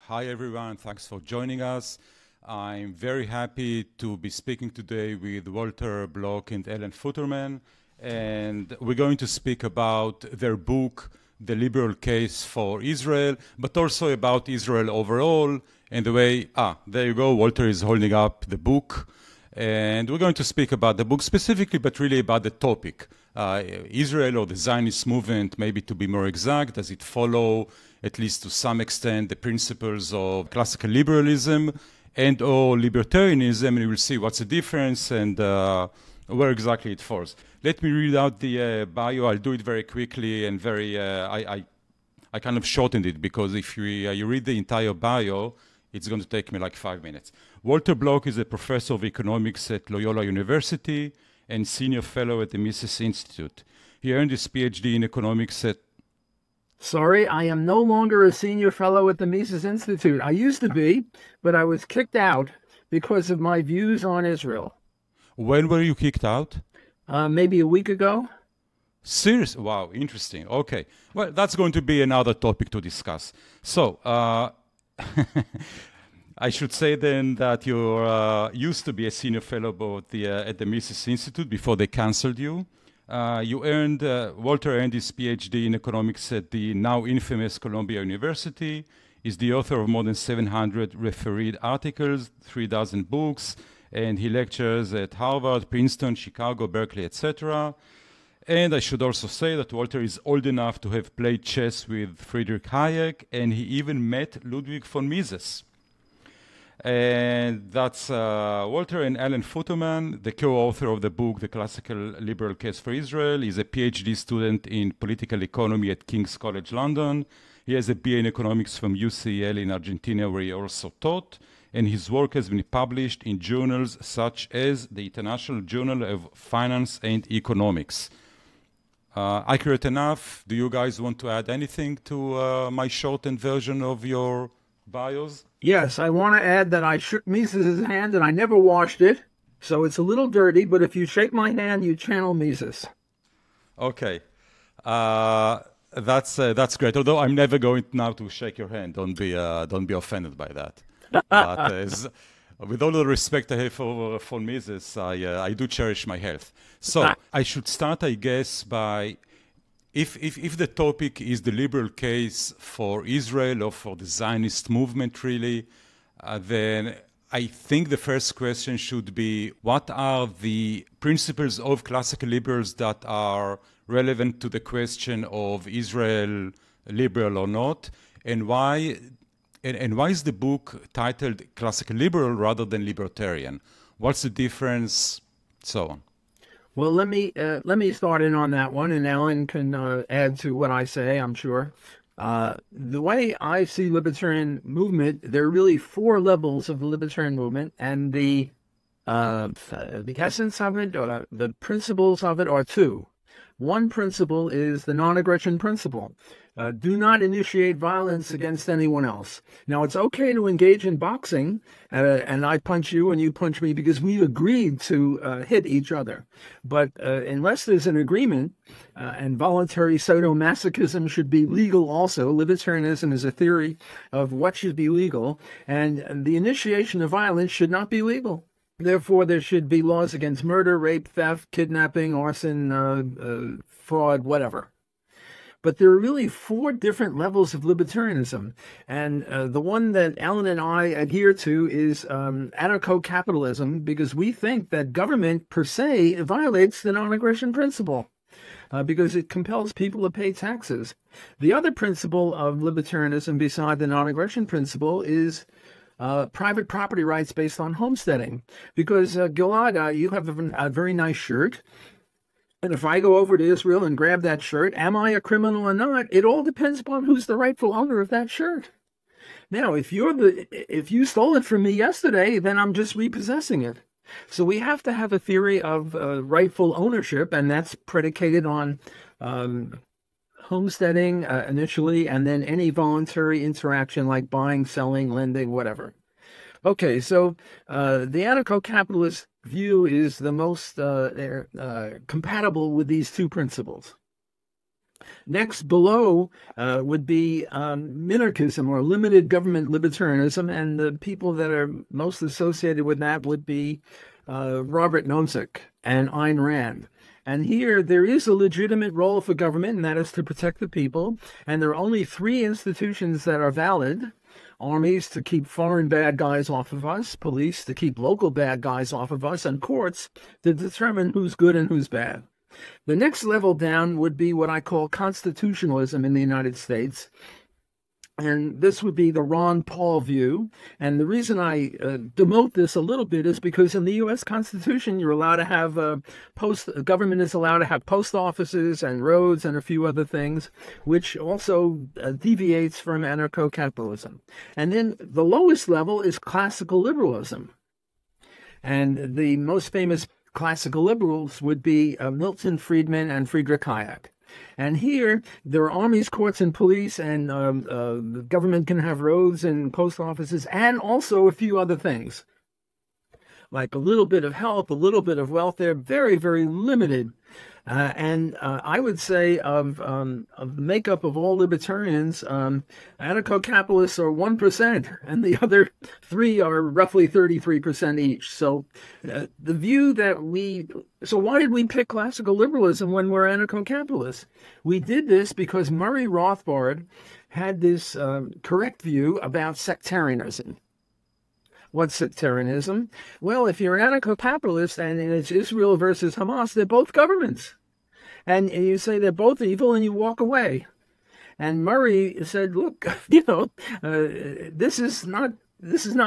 Hi everyone, thanks for joining us. I'm very happy to be speaking today with Walter Block and Ellen Futerman, and we're going to speak about their book, The Liberal Case for Israel, but also about Israel overall and the way, there you go, Walter is holding up the book. And we're going to speak about the book specifically, but really about the topic. Israel or the Zionist movement, maybe to be more exact, does it follow, at least to some extent, the principles of classical liberalism and or libertarianism? And we'll see what's the difference and where exactly it falls. Let me read out the bio. I'll do it very quickly and very, I kind of shortened it because if you read the entire bio, it's going to take me like 5 minutes. Walter Block is a professor of economics at Loyola University and senior fellow at the Mises Institute. He earned his PhD in economics at... Sorry, I am no longer a senior fellow at the Mises Institute. I used to be, but I was kicked out because of my views on Israel. When were you kicked out? Maybe a week ago. Seriously? Wow, interesting. Okay. Well, that's going to be another topic to discuss. So, I should say then that you used to be a senior fellow at the Mises Institute before they canceled you. Walter earned his PhD in economics at the now infamous Columbia University. He's the author of more than 700 refereed articles, 3 books, and he lectures at Harvard, Princeton, Chicago, Berkeley, etc. And I should also say that Walter is old enough to have played chess with Friedrich Hayek, and he even met Ludwig von Mises. And that's Walter and Ellen Futerman, the co-author of the book, The Classical Liberal Case for Israel. He's a PhD student in political economy at King's College London. He has a BA in economics from UCL in Argentina, where he also taught. And his work has been published in journals such as the International Journal of Finance and Economics. Accurate enough? Do you guys want to add anything to my shortened version of your bios? Yes, I want to add that I shook Mises' hand and I never washed it, so it's a little dirty, but if you shake my hand, you channel Mises. Okay. That's great, although I'm never going now to shake your hand. Don't be offended by that. But with all the respect I have for Mises, I do cherish my health. So I should start, I guess, by if the topic is the liberal case for Israel or for the Zionist movement, really, then I think the first question should be, what are the principles of classical liberals that are relevant to the question of Israel liberal or not, and why is the book titled Classical Liberal rather than Libertarian? What's the difference? So on. Well, let me start in on that one, and Ellen can add to what I say, I'm sure. The way I see libertarian movement, there are really 4 levels of the libertarian movement, and the essence of it, or the principles of it, are 2. One principle is the non-aggression principle. Do not initiate violence against anyone else. Now, it's okay to engage in boxing, and I punch you and you punch me because we agreed to hit each other. But unless there's an agreement, and voluntary sadomasochism should be legal also, libertarianism is a theory of what should be legal, and the initiation of violence should not be legal. Therefore, there should be laws against murder, rape, theft, kidnapping, arson, fraud, whatever. But there are really 4 different levels of libertarianism. And the one that Alan and I adhere to is anarcho-capitalism, because we think that government per se violates the non-aggression principle, because it compels people to pay taxes. The other principle of libertarianism beside the non-aggression principle is private property rights based on homesteading. Because, Gilad, you have a very nice shirt. And if I go over to Israel and grab that shirt, am I a criminal or not? It all depends upon who's the rightful owner of that shirt. Now, if you stole it from me yesterday, then I'm just repossessing it. So we have to have a theory of rightful ownership, and that's predicated on homesteading initially, and then any voluntary interaction like buying, selling, lending, whatever. Okay, so the anarcho-capitalist view is the most compatible with these 2 principles. Next below would be minarchism or limited government libertarianism, and the people that are most associated with that would be Robert Nozick and Ayn Rand. And here there is a legitimate role for government, and that is to protect the people. And there are only three institutions that are valid: armies to keep foreign bad guys off of us, police to keep local bad guys off of us, and courts to determine who's good and who's bad. The next level down would be what I call constitutionalism in the United States. And this would be the Ron Paul view. And the reason I demote this a little bit is because in the U.S. Constitution, you're allowed to have government is allowed to have post offices and roads and a few other things, which also deviates from anarcho-capitalism. And then the lowest level is classical liberalism. And the most famous classical liberals would be Milton Friedman and Friedrich Hayek. And here, there are armies, courts, and police, and the government can have roads and post offices, and also a few other things, like a little bit of health, a little bit of welfare, very, very limited. And I would say of the makeup of all libertarians, anarcho-capitalists are 1%, and the other three are roughly 33% each. So the view that so why did we pick classical liberalism when we're anarcho-capitalists? We did this because Murray Rothbard had this correct view about sectarianism. What's sectarianism? Well, if you're an anarcho-capitalist and it's Israel versus Hamas, they're both governments. And you say they're both evil and you walk away. And Murray said, look, this is not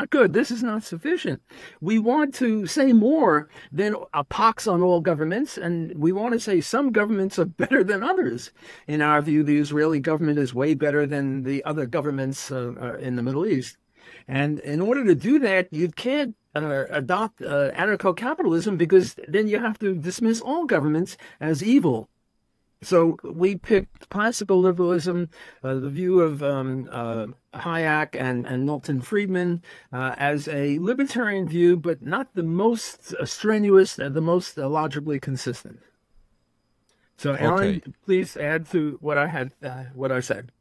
good. This is not sufficient. We want to say more than a pox on all governments, and we want to say some governments are better than others. In our view, the Israeli government is way better than the other governments in the Middle East. And in order to do that, you can't adopt anarcho-capitalism, because then you have to dismiss all governments as evil. So we picked classical liberalism, the view of Hayek and Milton Friedman, as a libertarian view, but not the most strenuous and the most logically consistent. So, Alan, please add to what I said.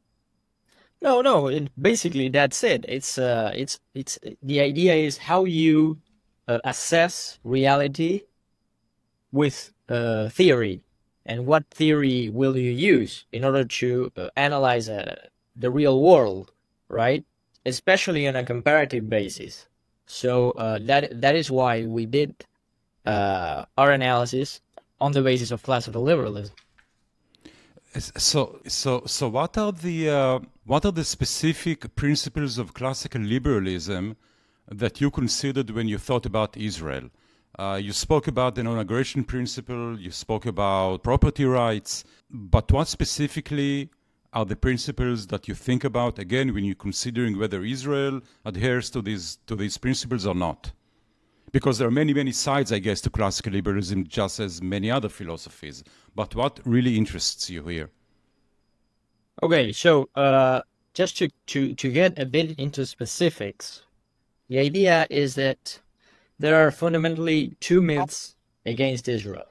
No. Basically, that's it. It's the idea is how you assess reality with theory, and what theory will you use in order to analyze the real world, right? Especially on a comparative basis. So that is why we did our analysis on the basis of classical liberalism. So what are the specific principles of classical liberalism that you considered when you thought about Israel? You spoke about the non-aggression principle, you spoke about property rights, but what specifically are the principles that you think about, again, when you're considering whether Israel adheres to these principles or not? Because there are many, many sides, I guess, to classical liberalism, just as many other philosophies. But what really interests you here? Okay, so just to get a bit into specifics, the idea is that there are fundamentally two myths against Israel.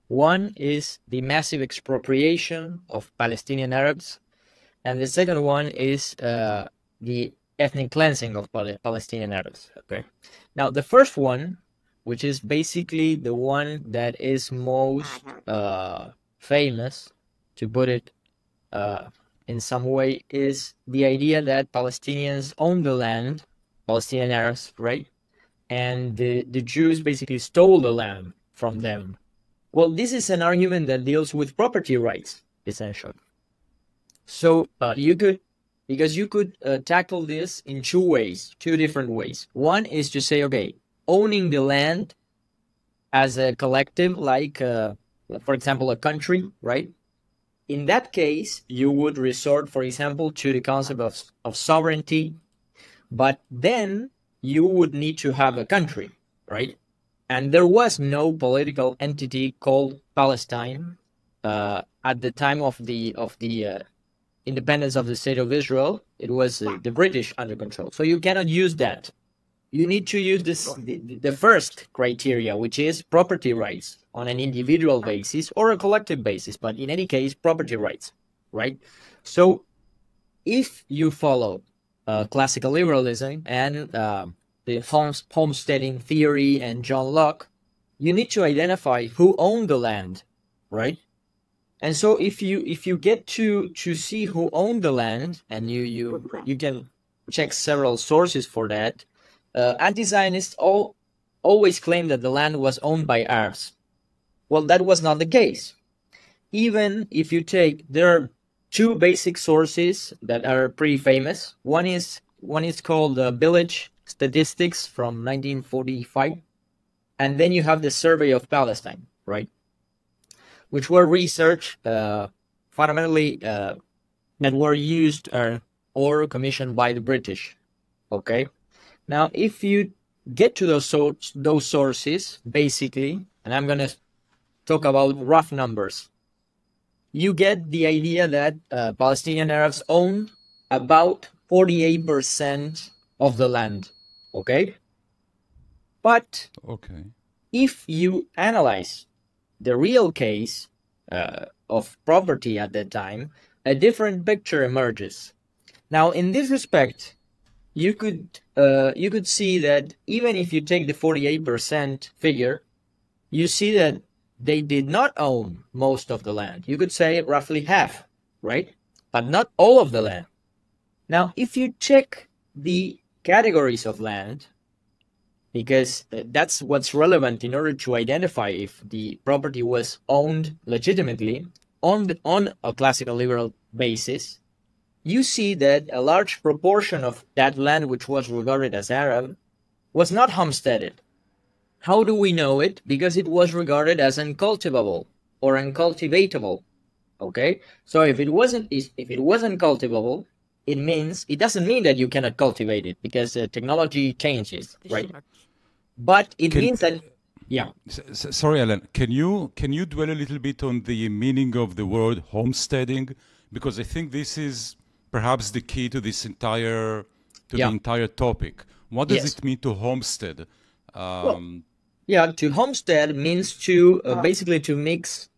One is the massive expropriation of Palestinian Arabs, and the second one is the ethnic cleansing of Palestinian Arabs. Okay. Now, the first one, which is basically the one that is most famous, to put it in some way, is the idea that Palestinians own the land, Palestinian Arabs, right? And the Jews basically stole the land from them. Well, this is an argument that deals with property rights, essentially. So you could tackle this in two different ways. One is to say, okay, owning the land as a collective, like, for example, a country, right? In that case, you would resort, for example, to the concept of sovereignty, but then you would need to have a country, right? And there was no political entity called Palestine at the time of the independence of the State of Israel. It was the British under control. So you cannot use that. you need to use the first criteria, which is property rights on an individual basis or a collective basis, but in any case, property rights, right? So if you follow classical liberalism and the homesteading theory and John Locke, you need to identify who owned the land, right? And so if you get to see who owned the land, and you can check several sources for that, anti-Zionists always claim that the land was owned by Arabs. Well, that was not the case. Even if you take, there are two basic sources that are pretty famous. One is called Village Statistics from 1945, and then you have the Survey of Palestine, right? Which were research fundamentally that were used or commissioned by the British. Okay, now if you get to those sources, basically, and I'm gonna talk about rough numbers, you get the idea that Palestinian Arabs own about 48% of the land. Okay, but if you analyze the real case of property at that time, a different picture emerges. Now, in this respect, you could see that even if you take the 48% figure, you see that they did not own most of the land. You could say roughly half, right? But not all of the land. Now, if you check the categories of land, because that's what's relevant in order to identify if the property was owned legitimately on a classical liberal basis, you see that a large proportion of that land which was regarded as Arab was not homesteaded. How do we know it? Because it was regarded as uncultivable or uncultivatable. Okay, so if it wasn't cultivable, it doesn't mean that you cannot cultivate it, because technology changes, right? But it means that, yeah. Sorry, Alan. Can you dwell a little bit on the meaning of the word homesteading? Because I think this is perhaps the key to this the entire topic. What does it mean to homestead? To homestead means to basically to mix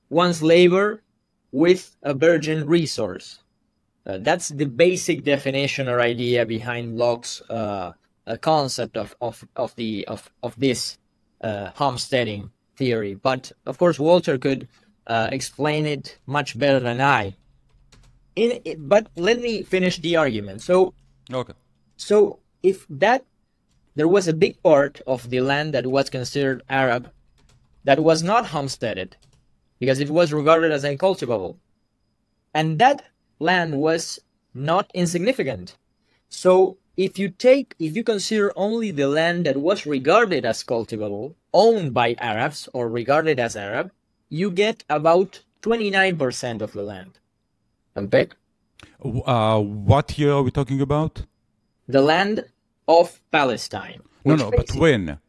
one's labor with a virgin resource. That's the basic definition or idea behind Locke's concept of this homesteading theory. But of course, Walter could explain it much better than I. But let me finish the argument. So if there was a big part of the land that was considered Arab that was not homesteaded because it was regarded as uncultivable, and that land was not insignificant. So if you consider only the land that was regarded as cultivable, owned by Arabs or regarded as Arab, you get about 29% of the land. Okay? What year are we talking about? The land of Palestine. No, but when?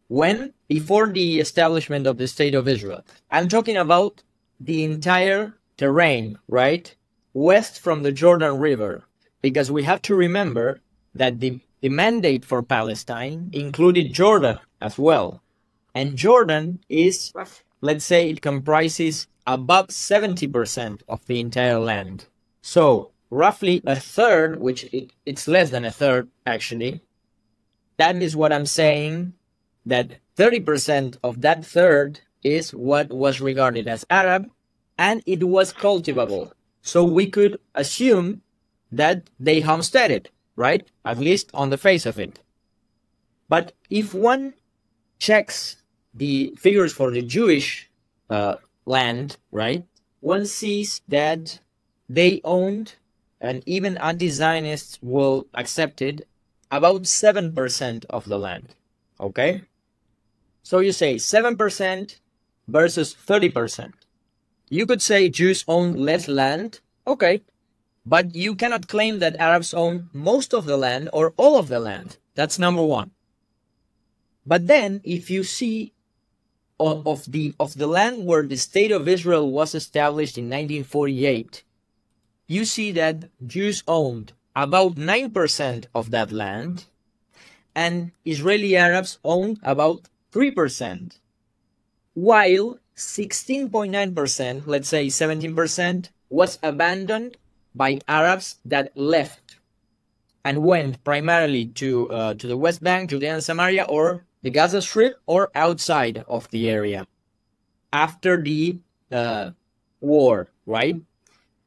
When? Before the establishment of the State of Israel. I'm talking about the entire terrain, right? West from the Jordan River. Because we have to remember that the mandate for Palestine included Jordan as well. And Jordan is, let's say, it comprises above 70% of the entire land. So, roughly a third, which it's less than a third, actually. That is what I'm saying, that 30% of that third is what was regarded as Arab, and it was cultivable. So we could assume that they homesteaded, right? At least on the face of it. But if one checks the figures for the Jewish land, right, one sees that they owned, and even anti-Zionists will accept it, about 7% of the land. Okay? So you say 7% versus 30%. You could say Jews own less land. Okay. But you cannot claim that Arabs own most of the land or all of the land. That's number one. But then, if you see of the land where the State of Israel was established in 1948, you see that Jews owned about 9% of that land, and Israeli Arabs owned about 3%, while 16.9%, let's say 17%, was abandoned by Arabs that left and went primarily to the West Bank, Judea and Samaria, or the Gaza Strip, or outside of the area after the war, right?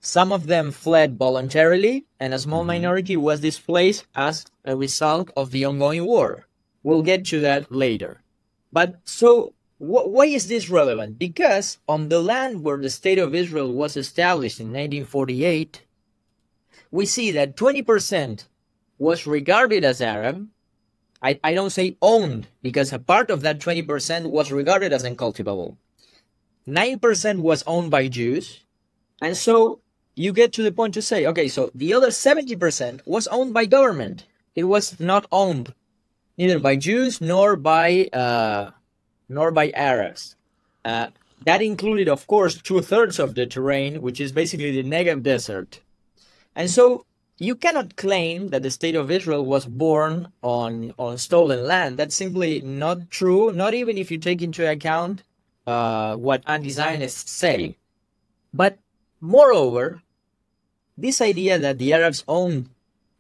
Some of them fled voluntarily, and a small minority was displaced as a result of the ongoing war. We'll get to that later. But so, why is this relevant? Because on the land where the State of Israel was established in 1948, we see that 20% was regarded as Arab. I don't say owned, because a part of that 20% was regarded as uncultivable. 9% was owned by Jews, and so you get to the point to say, okay, so the other 70% was owned by government. It was not owned neither by Jews nor by Arabs. That included, of course, 2/3 of the terrain, which is basically the Negev desert. And so you cannot claim that the State of Israel was born on stolen land. That's simply not true, not even if you take into account what anti-Zionists say. But moreover, this idea that the Arabs own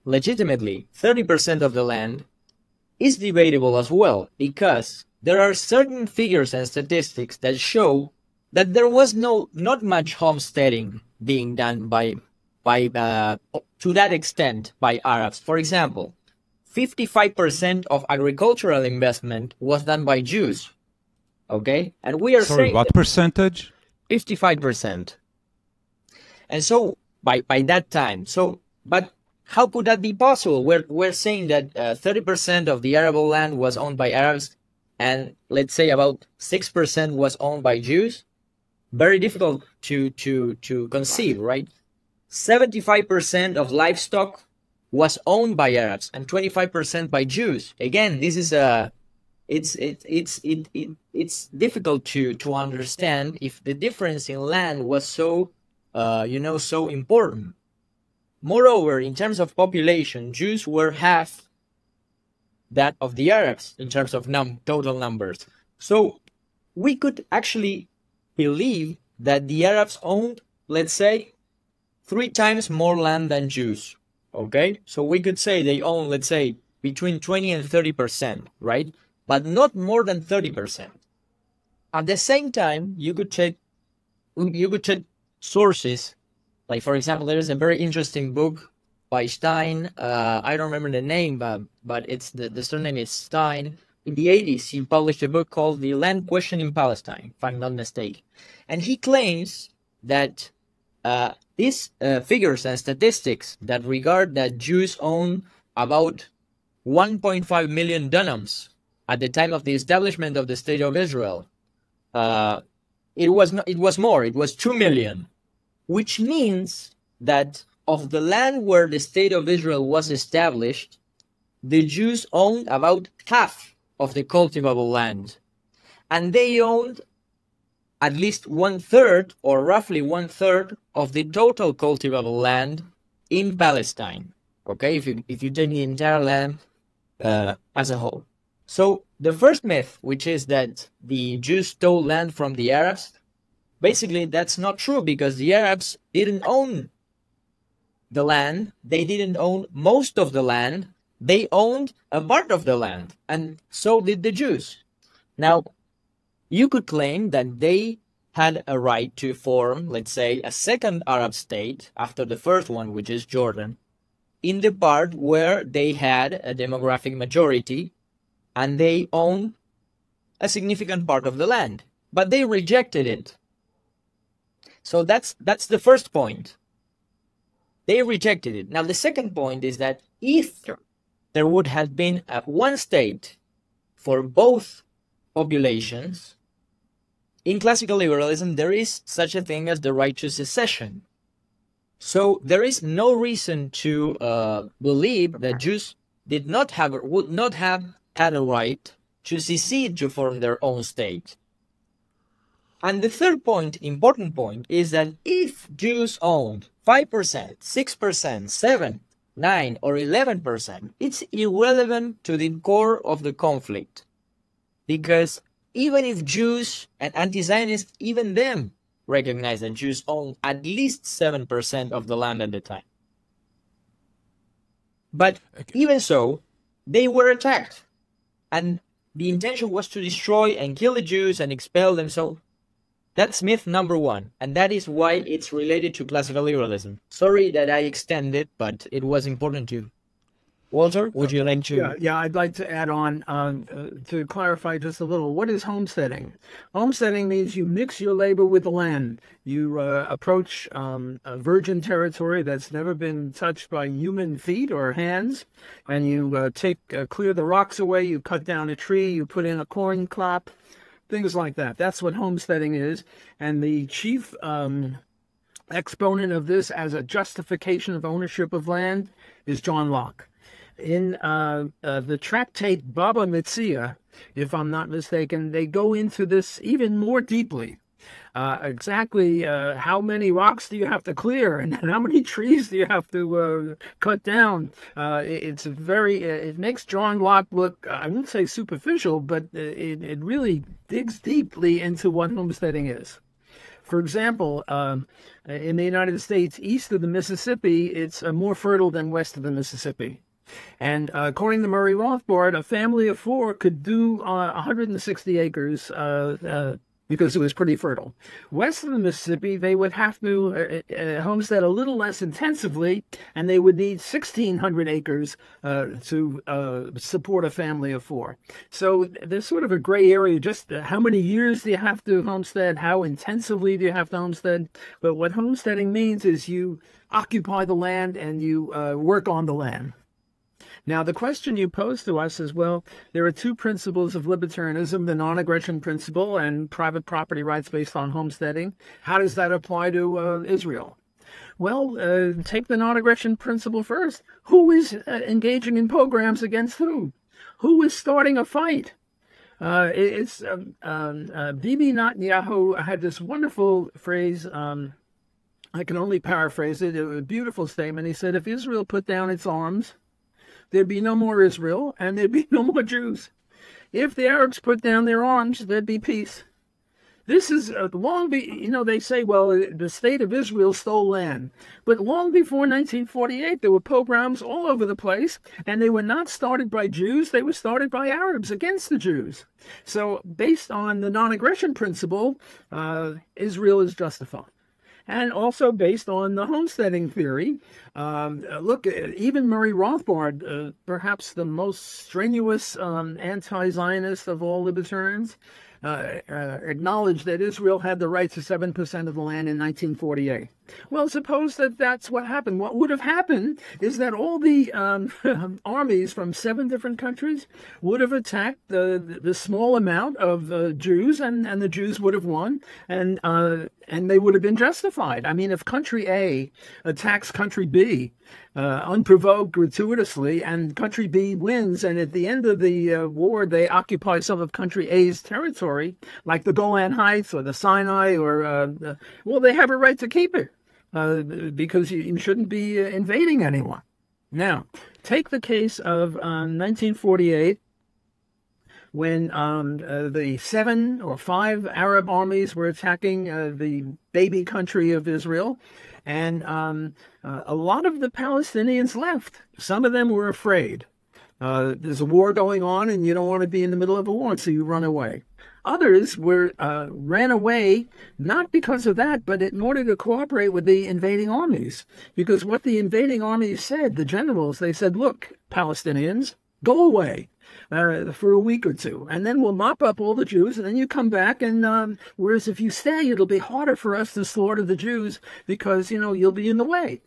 legitimately 30% of the land is debatable as well, because there are certain figures and statistics that show that there was not much homesteading being done to that extent by Arabs. For example, 55% of agricultural investment was done by Jews. Okay? And we are saying what percentage? 55%. And so by that time, but how could that be possible? We're saying that 30% of the arable land was owned by Arabs, and let's say about 6% was owned by Jews. Very difficult to conceive, right? 75% of livestock was owned by Arabs and 25% by Jews. Again, this is it's difficult to understand if the difference in land was so so important. Moreover, in terms of population, Jews were half that of the Arabs in terms of total numbers. So we could actually believe that the Arabs owned, let's say, 3 times more land than Jews. Okay? So we could say they own, let's say, between 20 and 30%, right? But not more than 30%. At the same time, you could check sources. Like, for example, there is a very interesting book by Stein. I don't remember the name, but it's the surname is Stein. In the 80s, he published a book called The Land Question in Palestine, if I'm not mistaken. And he claims that these figures and statistics that regard that Jews own about 1.5 million dunams at the time of the establishment of the State of Israel. It was more. It was 2 million, which means that of the land where the State of Israel was established, the Jews owned about half of the cultivable land, and they owned at least 1/3, or roughly 1/3, of the total cultivable land in Palestine. Okay, if you take the entire land as a whole. So the first myth, which is that the Jews stole land from the Arabs, basically that's not true, because the Arabs didn't own the land. They didn't own most of the land. They owned a part of the land, and so did the Jews. Now, you could claim that they had a right to form, let's say, a second Arab state after the first one, which is Jordan, in the part where they had a demographic majority and they owned a significant part of the land, but they rejected it. So that's the first point. They rejected it. Now, the second point is that if there would have been one state for both populations, in classical liberalism, there is such a thing as the right to secession. So there is no reason to believe that Jews would not have had a right to secede to form their own state. And the third point, important point, is that if Jews owned 5%, 6%, 7%, 9 or 11%, it's irrelevant to the core of the conflict. Because even if Jews and anti-Zionists, even them, recognize that Jews own at least 7% of the land at the time. But even so, they were attacked. And the intention was to destroy and kill the Jews and expel them. So that's myth number one. And that is why it's related to classical liberalism. Sorry that I extended, but it was important to. Walter, would you like to? Yeah, I'd like to add on to clarify just a little. What is homesteading? Homesteading means you mix your labor with the land. You approach a virgin territory that's never been touched by human feet or hands, and you clear the rocks away. You cut down a tree. You put in a corn crop, things like that. That's what homesteading is. And the chief exponent of this as a justification of ownership of land is John Locke. In the tractate Baba Metzia, if I'm not mistaken, they go into this even more deeply. Exactly how many rocks do you have to clear, and how many trees do you have to cut down? It makes John Locke look, I wouldn't say superficial, but it really digs deeply into what homesteading is. For example, in the United States, east of the Mississippi, it's more fertile than west of the Mississippi. And according to Murray Rothbard, a family of 4 could do 160 acres because it was pretty fertile. West of the Mississippi, they would have to homestead a little less intensively, and they would need 1,600 acres to support a family of 4. So there's sort of a gray area, just how many years do you have to homestead, how intensively do you have to homestead. But what homesteading means is you occupy the land and you work on the land. Now, the question you pose to us is, well, there are 2 principles of libertarianism, the non-aggression principle and private property rights based on homesteading. How does that apply to Israel? Well, take the non-aggression principle first. Who is engaging in pogroms against who? Who is starting a fight? Bibi Netanyahu had this wonderful phrase, I can only paraphrase it, a beautiful statement. He said, if Israel put down its arms, there'd be no more Israel, and there'd be no more Jews. If the Arabs put down their arms, there'd be peace. This is they say, well, the state of Israel stole land. But long before 1948, there were pogroms all over the place, and they were not started by Jews. They were started by Arabs against the Jews. So based on the non-aggression principle, Israel is justified. And also based on the homesteading theory. Look, even Murray Rothbard, perhaps the most strenuous anti-Zionist of all libertarians, acknowledged that Israel had the right to 7% of the land in 1948. Well, suppose that that's what happened. What would have happened is that all the armies from 7 different countries would have attacked the small amount of Jews, and the Jews would have won, and they would have been justified. I mean, if country A attacks country B unprovoked, gratuitously, and country B wins, and at the end of the war they occupy some of country A's territory, like the Golan Heights or the Sinai, or well, they have a right to keep it. Because you shouldn't be invading anyone. Now, take the case of 1948, when the 7 or 5 Arab armies were attacking the baby country of Israel, and a lot of the Palestinians left. Some of them were afraid. There's a war going on, and you don't want to be in the middle of a war, so you run away. Others ran away, not because of that, but in order to cooperate with the invading armies. Because what the invading armies said, the generals, they said, look, Palestinians, go away for a week or 2, and then we'll mop up all the Jews, and then you come back, and whereas if you stay, it'll be harder for us to slaughter the Jews because, you'll be in the way.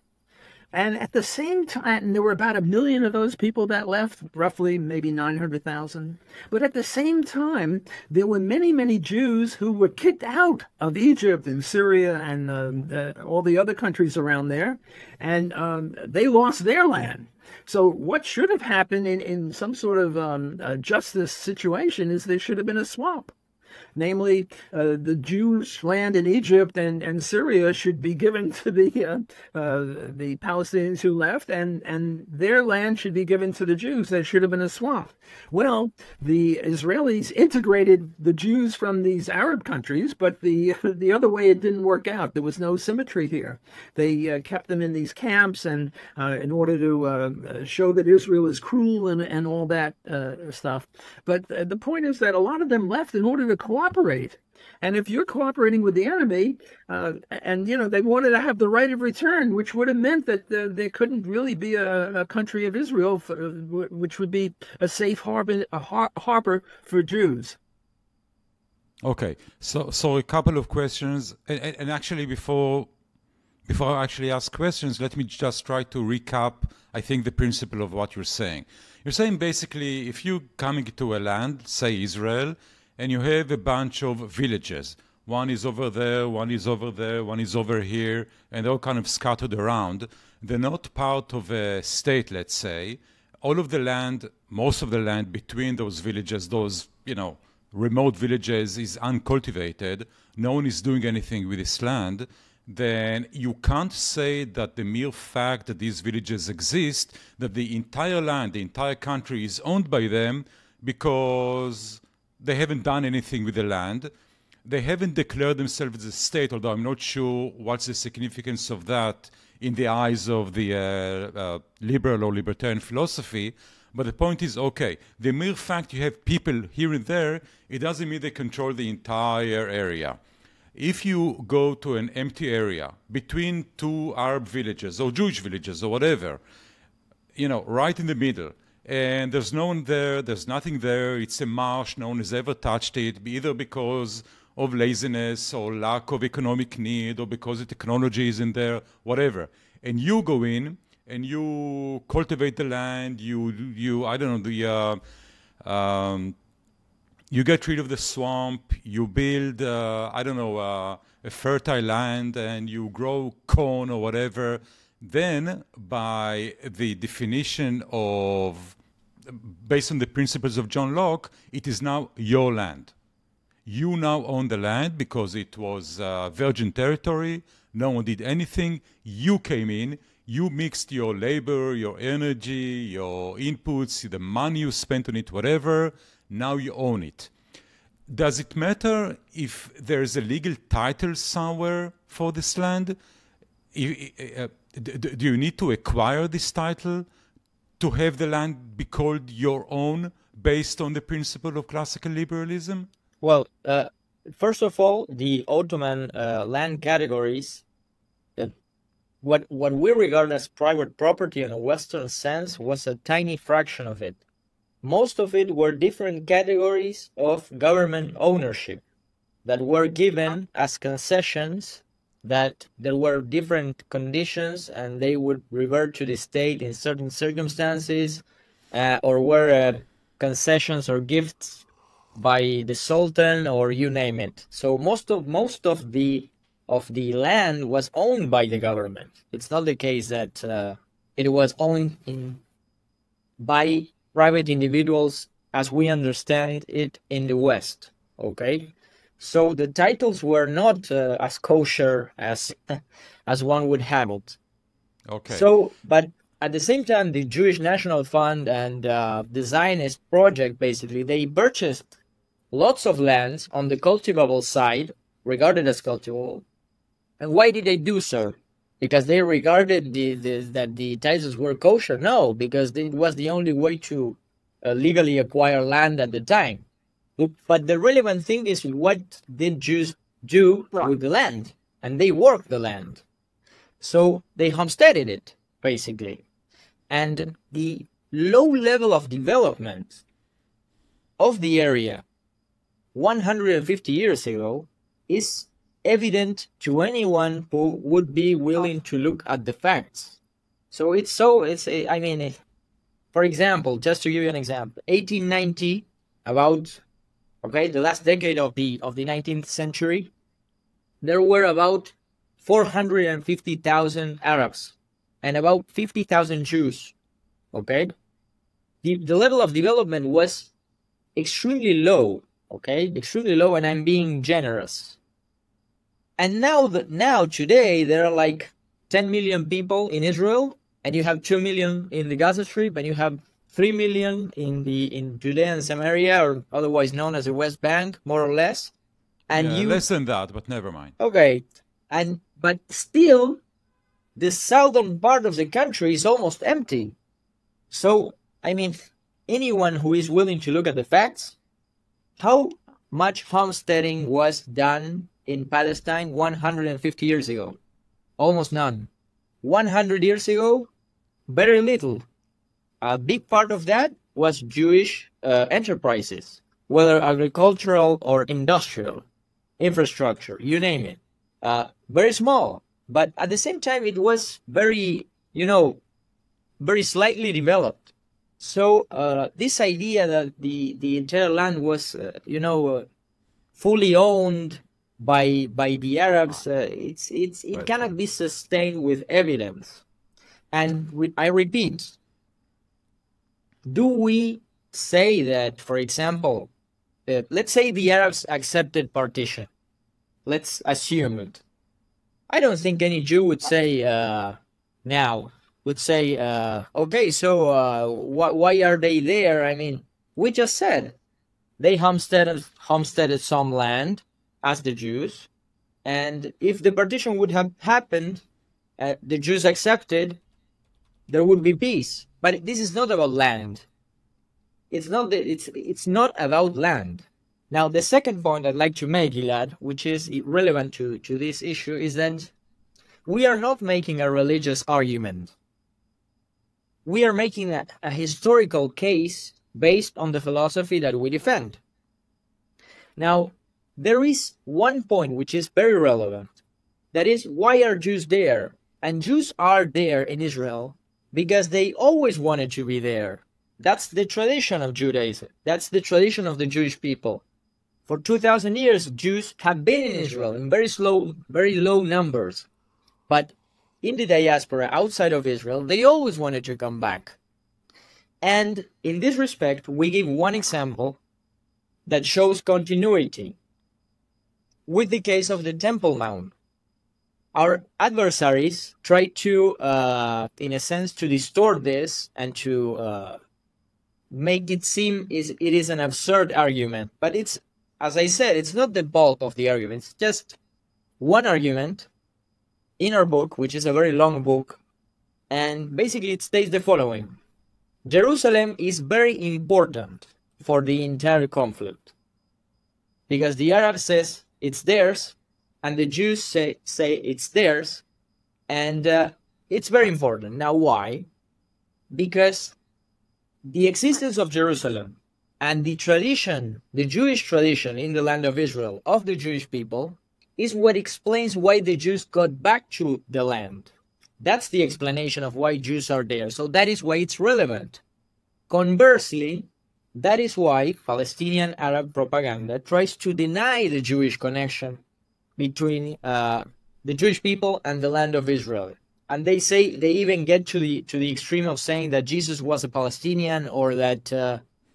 And at the same time, there were about 1 million of those people that left, roughly maybe 900,000. But at the same time, there were many, many Jews who were kicked out of Egypt and Syria and all the other countries around there, and they lost their land. So what should have happened in some sort of justice situation is there should have been a swap. Namely, the Jewish land in Egypt and Syria should be given to the Palestinians who left, and their land should be given to the Jews. There should have been a swap. Well, the Israelis integrated the Jews from these Arab countries, but the other way it didn't work out. There was no symmetry here. They kept them in these camps, and in order to show that Israel is cruel and all that stuff. But the point is that a lot of them left in order to cooperate. And if you're cooperating with the enemy, and they wanted to have the right of return, which would have meant that there couldn't really be a country of Israel, which would be a safe harbor for Jews. Okay, so a couple of questions, and actually before I actually ask questions, let me just try to recap, I think, the principle of what you're saying. You're saying basically, if you're coming to a land, say Israel, and you have a bunch of villages, one is over there, one is over there, one is over here, and they're all kind of scattered around. They're not part of a state, let's say. All of the land, most of the land between those villages, those, remote villages is uncultivated. No one is doing anything with this land. Then you can't say that the mere fact that these villages exist, that the entire land, the entire country is owned by them because they haven't done anything with the land. They haven't declared themselves as a state, although I'm not sure what's the significance of that in the eyes of the liberal or libertarian philosophy. But the point is, okay, the mere fact you have people here and there, it doesn't mean they control the entire area. If you go to an empty area between two Arab villages or Jewish villages or whatever, right in the middle, and there's no one there, there's nothing there, it's a marsh, no one has ever touched it, either because of laziness or lack of economic need or because the technology is in there, whatever. And you go in and you cultivate the land, you I don't know, you get rid of the swamp, you build, a fertile land, and you grow corn or whatever. Then, by the definition based on the principles of John Locke, it is now your land. You now own the land because it was virgin territory. No one did anything. You came in. You mixed your labor, your energy, your inputs, the money you spent on it, whatever. Now you own it. Does it matter if there's a legal title somewhere for this land? Do you need to acquire this title to have the land be called your own based on the principle of classical liberalism? Well, first of all, the Ottoman land categories, what we regard as private property in a Western sense, was a tiny fraction of it. Most of it were different categories of government ownership that were given as concessions, that there were different conditions and they would revert to the state in certain circumstances, or were concessions or gifts by the Sultan, or you name it. So most of the land was owned by the government. It's not the case that it was owned by private individuals as we understand it in the West. Okay, so the titles were not as kosher as one would have it. Okay. So, but at the same time, the Jewish National Fund and the Zionist project, basically, they purchased lots of lands on the cultivable side, regarded as cultivable. And why did they do so? Because they regarded that the titles were kosher? No, because it was the only way to legally acquire land at the time. But the relevant thing is, what did Jews do with the land? And they worked the land. So they homesteaded it, basically. And the low level of development of the area 150 years ago is evident to anyone who would be willing to look at the facts. So for example, just to give you an example, 1890, the last decade of the 19th century, there were about 450,000 Arabs and about 50,000 Jews. Okay, the level of development was extremely low. okay, extremely low, and I'm being generous. And now today there are like 10 million people in Israel, and you have 2 million in the Gaza Strip, and you have 3 million in Judea and Samaria, or otherwise known as the West Bank, more or less. And yeah, less than that, but never mind. Okay, but still, the southern part of the country is almost empty. So, I mean, anyone who is willing to look at the facts, how much homesteading was done in Palestine 150 years ago? Almost none. 100 years ago, very little. A big part of that was Jewish enterprises, whether agricultural or industrial, infrastructure, you name it. Very small, but at the same time, it was very, very slightly developed. So this idea that the entire land was, fully owned by the Arabs, it cannot be sustained with evidence. And I repeat, do we say that, for example, let's say the Arabs accepted partition. Let's assume it. I don't think any Jew would say okay, so why are they there? I mean, we just said they homesteaded some land as the Jews, and if the partition would have happened, the Jews accepted, there would be peace. But this is not about land. It's not about land. Now, the second point I'd like to make, Gilad, which is relevant to this issue, is that we are not making a religious argument. We are making a historical case based on the philosophy that we defend. Now, there is one point which is very relevant. That is, why are Jews there? And Jews are there in Israel because they always wanted to be there. That's the tradition of Judaism. That's the tradition of the Jewish people. For 2,000 years, Jews have been in Israel in very low numbers. But in the diaspora outside of Israel, they always wanted to come back. And in this respect, we give one example that shows continuity with the case of the Temple Mount. Our adversaries try to, in a sense, to distort this and to make it seem it is an absurd argument. But it's, as I said, it's not the bulk of the argument. It's just one argument in our book, which is a very long book. And basically it states the following. Jerusalem is very important for the entire conflict. Because the Arab says it's theirs, and the Jews say it's theirs, and it's very important. Now, why? Because the existence of Jerusalem and the tradition, the Jewish tradition in the land of Israel of the Jewish people, is what explains why the Jews got back to the land. That's the explanation of why Jews are there. So that is why it's relevant. Conversely, that is why Palestinian Arab propaganda tries to deny the Jewish connection between the Jewish people and the land of Israel. And they say, they even get to the extreme of saying that Jesus was a Palestinian, or that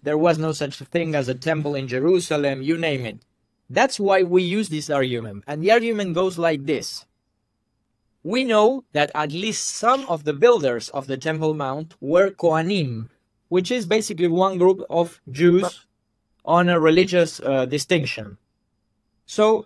there was no such thing as a temple in Jerusalem, you name it. That's why we use this argument. And the argument goes like this. We know that at least some of the builders of the Temple Mount were Kohanim, which is basically one group of Jews on a religious distinction. So,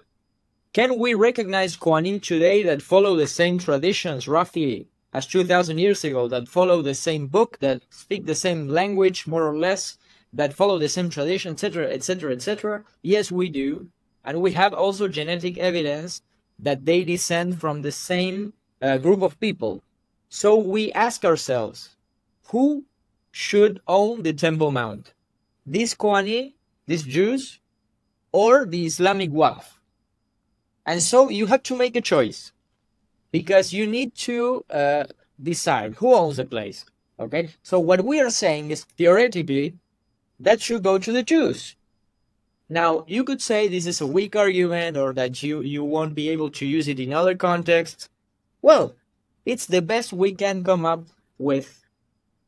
can we recognize Kohanim today that follow the same traditions roughly as 2,000 years ago, that follow the same book, that speak the same language more or less, that follow the same tradition, etc., etc., etc.? Yes, we do. And we have also genetic evidence that they descend from the same group of people. So we ask ourselves, who should own the Temple Mount? These Kohanim, these Jews, or the Islamic Waqf? And so you have to make a choice, because you need to decide who owns the place. Okay? So what we are saying is, theoretically, that should go to the Jews. Now, you could say this is a weak argument, or that you won't be able to use it in other contexts. Well, it's the best we can come up with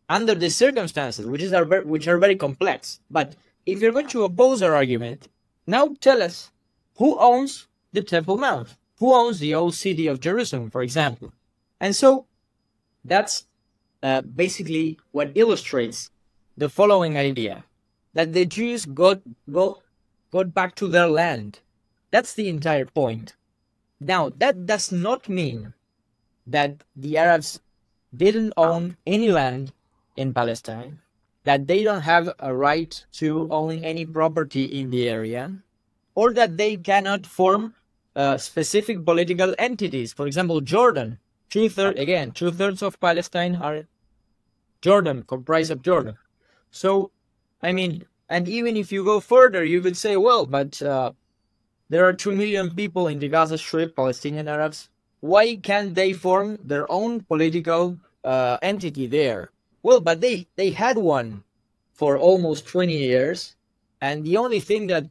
under the circumstances, which are very complex. But if you're going to oppose our argument, Now tell us, who owns the Temple Mount? Who owns the old city of Jerusalem, for example? And so that's basically what illustrates the following idea, that the Jews got back to their land. That's the entire point. Now, that does not mean that the Arabs didn't own any land in Palestine, that they don't have a right to own any property in the area, or that they cannot form specific political entities. For example, Jordan, two-thirds of Palestine are Jordan, comprised of Jordan. So, I mean, and even if you go further, you could say, well, but there are 2 million people in the Gaza Strip, Palestinian Arabs. Why can't they form their own political entity there? Well, but they had one for almost 20 years, and the only thing that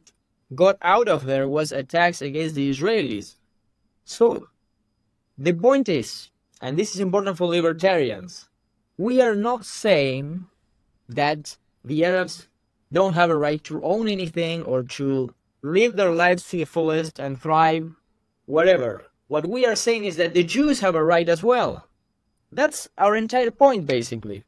got out of there was attacks against the Israelis. So, the point is, and this is important for libertarians, we are not saying that the Arabs don't have a right to own anything or to live their lives to the fullest and thrive, whatever. What we are saying is that the Jews have a right as well. That's our entire point, basically.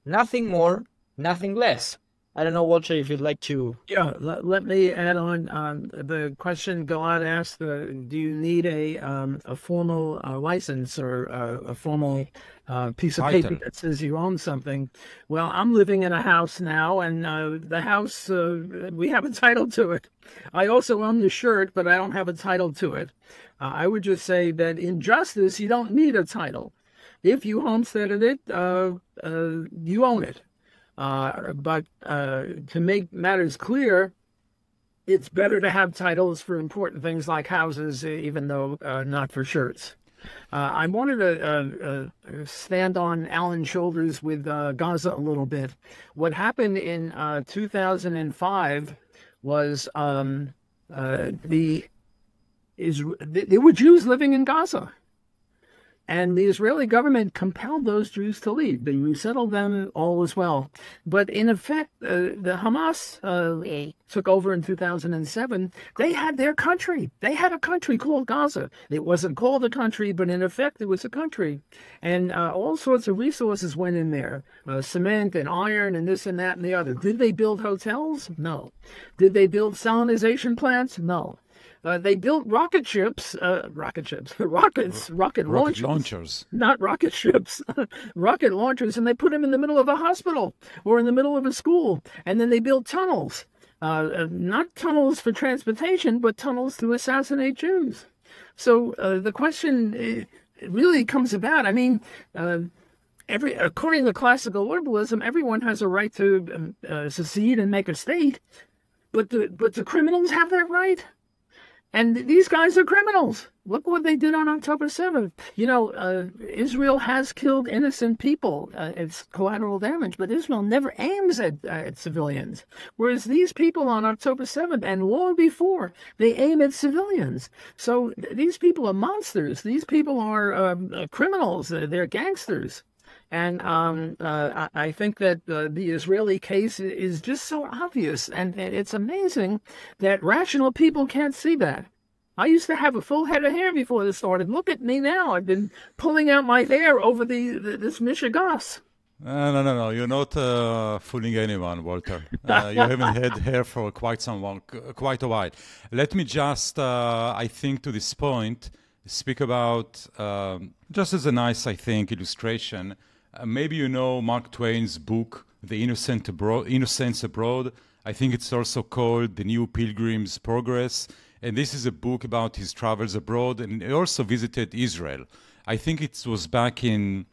Nothing more, nothing less. I don't know, Walter, if you'd like to... Yeah, let me add on the question Gilad asked, do you need a formal license or a formal piece of paper that says you own something? Well, I'm living in a house now, and the house, we have a title to it. I also own the shirt, but I don't have a title to it. I would just say that in justice, you don't need a title. If you homesteaded it, you own it. But to make matters clear, it's better to have titles for important things like houses, even though not for shirts. I wanted to stand on Alan's shoulders with Gaza a little bit. What happened in 2005 was there were Jews living in Gaza. And the Israeli government compelled those Jews to leave. They resettled them all as well. But in effect, the Hamas took over in 2007. They had their country. They had a country called Gaza. It wasn't called a country, but in effect, it was a country. And all sorts of resources went in there. Cement and iron and this and that and the other. Did they build hotels? No. Did they build salinization plants? No. They built rocket ships, rocket launchers. Not rocket ships, rocket launchers, and they put them in the middle of a hospital or in the middle of a school. And then they built tunnels, not tunnels for transportation, but tunnels to assassinate Jews. So the question really comes about. I mean, according to classical liberalism, everyone has a right to secede and make a state, but the criminals have that right. And these guys are criminals. Look what they did on October 7th. You know, Israel has killed innocent people. It's collateral damage, but Israel never aims at civilians. Whereas these people on October 7th and long before, they aim at civilians. So these people are monsters. These people are criminals. They're gangsters. And I think that the Israeli case is just so obvious, and it's amazing that rational people can't see that. I used to have a full head of hair before this started. Look at me now. I've been pulling out my hair over this mishigas. No. You're not fooling anyone, Walter. You haven't had hair for quite a while. Let me just, I think, to this point, speak about, just as a nice, I think, illustration. Maybe you know Mark Twain's book, The Innocents Abroad. I think it's also called The New Pilgrim's Progress. And this is a book about his travels abroad. And he also visited Israel. I think it was back in,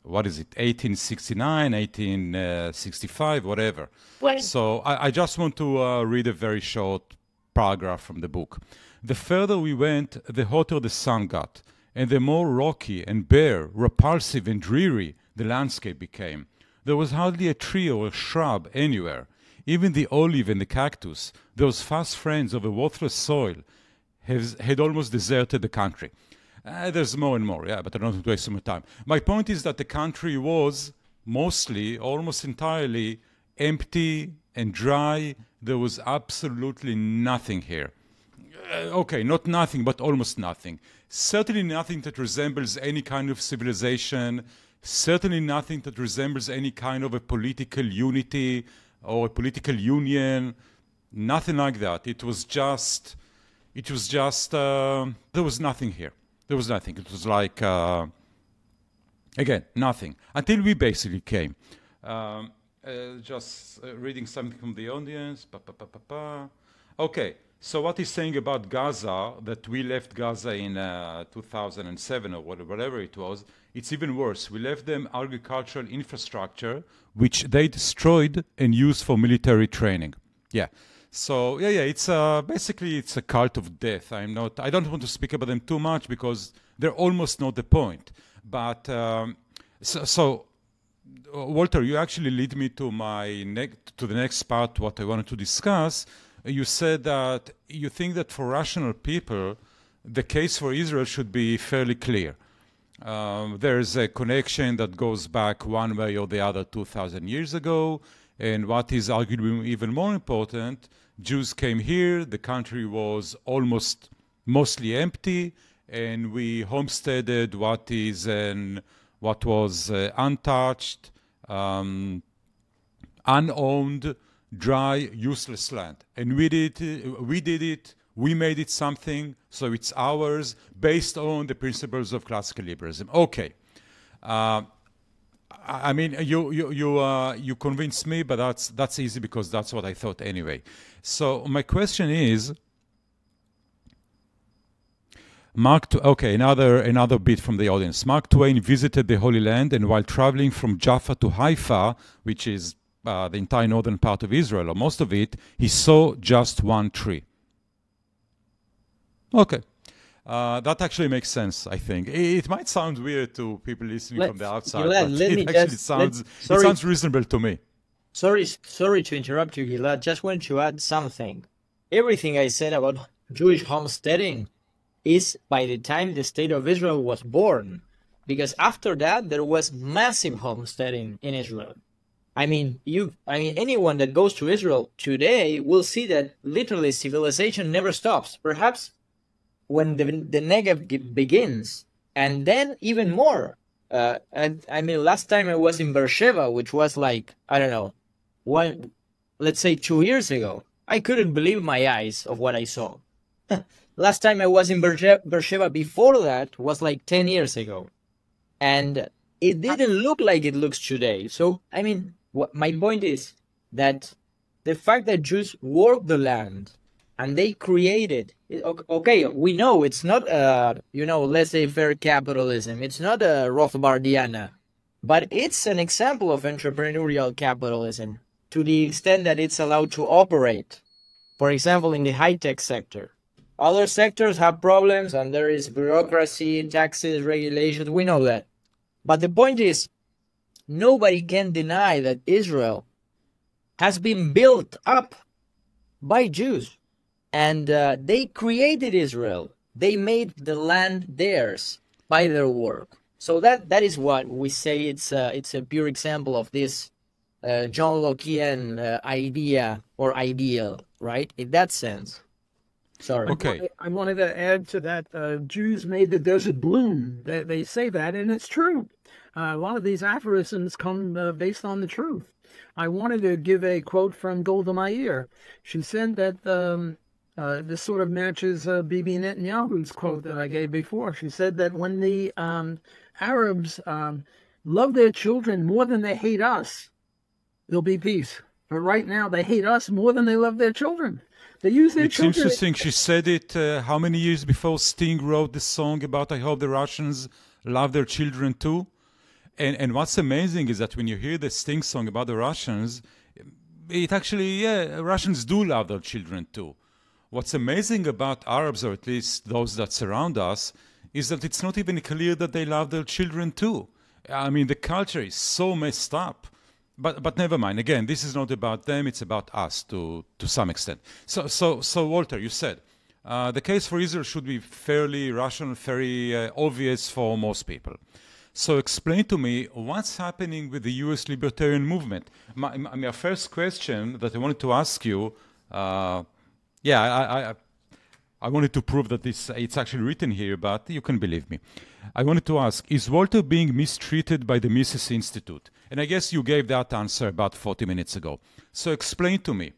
1869, 1865, whatever. Well, so I just want to read a very short paragraph from the book. The further we went, the hotter the sun got, and the more rocky and bare, repulsive and dreary the landscape became. There was hardly a tree or a shrub anywhere. Even the olive and the cactus, those fast friends of a worthless soil, had almost deserted the country. There's more and more, yeah, but I don't want to waste some time. My point is that the country was mostly, almost entirely, empty and dry. There was absolutely nothing here. Okay, not nothing, but almost nothing. Certainly nothing that resembles any kind of civilization, certainly nothing that resembles any kind of a political unity or a political union, nothing like that. There was nothing here. There was nothing. It was like, again, nothing, until we basically came. Just reading something from the audience. Okay, so what he's saying about Gaza, that we left Gaza in 2007 or whatever it was, it's even worse. We left them agricultural infrastructure, which they destroyed and used for military training. Yeah. So it's basically it's a cult of death. I don't want to speak about them too much because they're almost not the point. But Walter, you actually lead me to the next part. What I wanted to discuss. You said that you think that for rational people, the case for Israel should be fairly clear. There's a connection that goes back one way or the other 2,000 years ago. And what is arguably even more important, Jews came here, the country was mostly empty, and we homesteaded what was untouched, unowned, dry, useless land. And we did it, we made it something, so it's ours, based on the principles of classical liberalism. Okay. I mean, you convinced me, but that's easy because that's what I thought anyway. So my question is, another bit from the audience. Mark Twain visited the Holy Land, and while traveling from Jaffa to Haifa, which is the entire northern part of Israel, or most of it, he saw just one tree. Okay. That actually makes sense, I think. It might sound weird to people listening from the outside, but it sounds reasonable to me. Sorry to interrupt you, Gilad. Just want to add something. Everything I said about Jewish homesteading is by the time the state of Israel was born. Because after that, there was massive homesteading in Israel. Anyone that goes to Israel today will see that literally civilization never stops. Perhaps when the Negev begins, and then even more. Last time I was in Beersheba, which was like, I don't know, let's say 2 years ago, I couldn't believe my eyes of what I saw. Last time I was in Beersheba before that was like 10 years ago. And it didn't look like it looks today. So, my point is that the fact that Jews worked the land and they created, okay, we know it's not, laissez-faire capitalism. It's not a Rothbardiana, but it's an example of entrepreneurial capitalism to the extent that it's allowed to operate. For example, in the high-tech sector. Other sectors have problems and there is bureaucracy, taxes, regulations, we know that. But the point is, nobody can deny that Israel has been built up by Jews. And they created Israel. They made the land theirs by their work. So that is what we say it's a pure example of this John Lockean idea or ideal, right? In that sense. Sorry. Okay. I wanted to add to that, Jews made the desert bloom. They say that, and it's true. A lot of these aphorisms come based on the truth. I wanted to give a quote from Golda Meir. She said that this sort of matches Bibi Netanyahu's quote that I gave before. She said that when the Arabs love their children more than they hate us, there'll be peace. But right now, they hate us more than they love their children. They use their children. It's interesting. She said it how many years before Sting wrote this song about I hope the Russians love their children too? And what's amazing is that when you hear the Sting song about the Russians, it actually, Russians do love their children too. What's amazing about Arabs, or at least those that surround us, is that it's not even clear that they love their children too. The culture is so messed up. But never mind. Again, this is not about them. It's about us to some extent. So Walter, you said the case for Israel should be fairly rational, very obvious for most people. So explain to me what's happening with the U.S. libertarian movement. My first question that I wanted to ask you, I wanted to prove that it's actually written here, but you can believe me. I wanted to ask, is Walter being mistreated by the Mises Institute? And I guess you gave that answer about 40 minutes ago. So explain to me.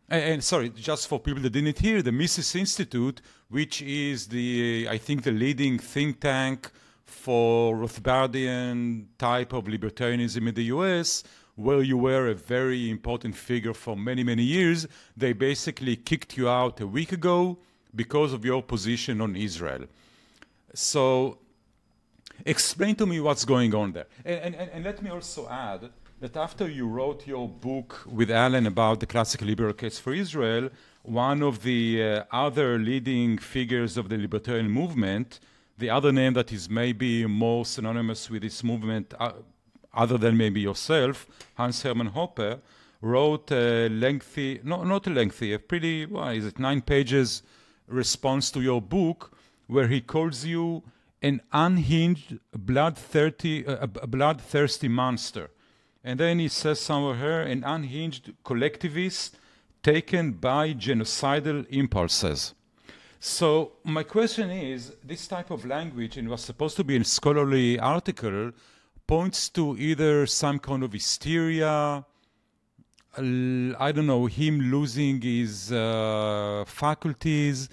And sorry, just for people that didn't hear, the Mises Institute, which is I think the leading think tank for Rothbardian type of libertarianism in the US, where you were a very important figure for many, many years, they basically kicked you out a week ago because of your position on Israel. So explain to me what's going on there. And let me also add that after you wrote your book with Alan about the classical liberal case for Israel, one of the other leading figures of the libertarian movement, the other name that is maybe more synonymous with this movement, other than maybe yourself, Hans Hermann Hoppe, wrote a lengthy, not a lengthy, a pretty, 9 pages response to your book, where he calls you an unhinged, bloodthirsty monster. And then he says somewhere here, an unhinged collectivist taken by genocidal impulses. So my question is, this type of language, and it was supposed to be a scholarly article, points to either some kind of hysteria, I don't know, him losing his faculties,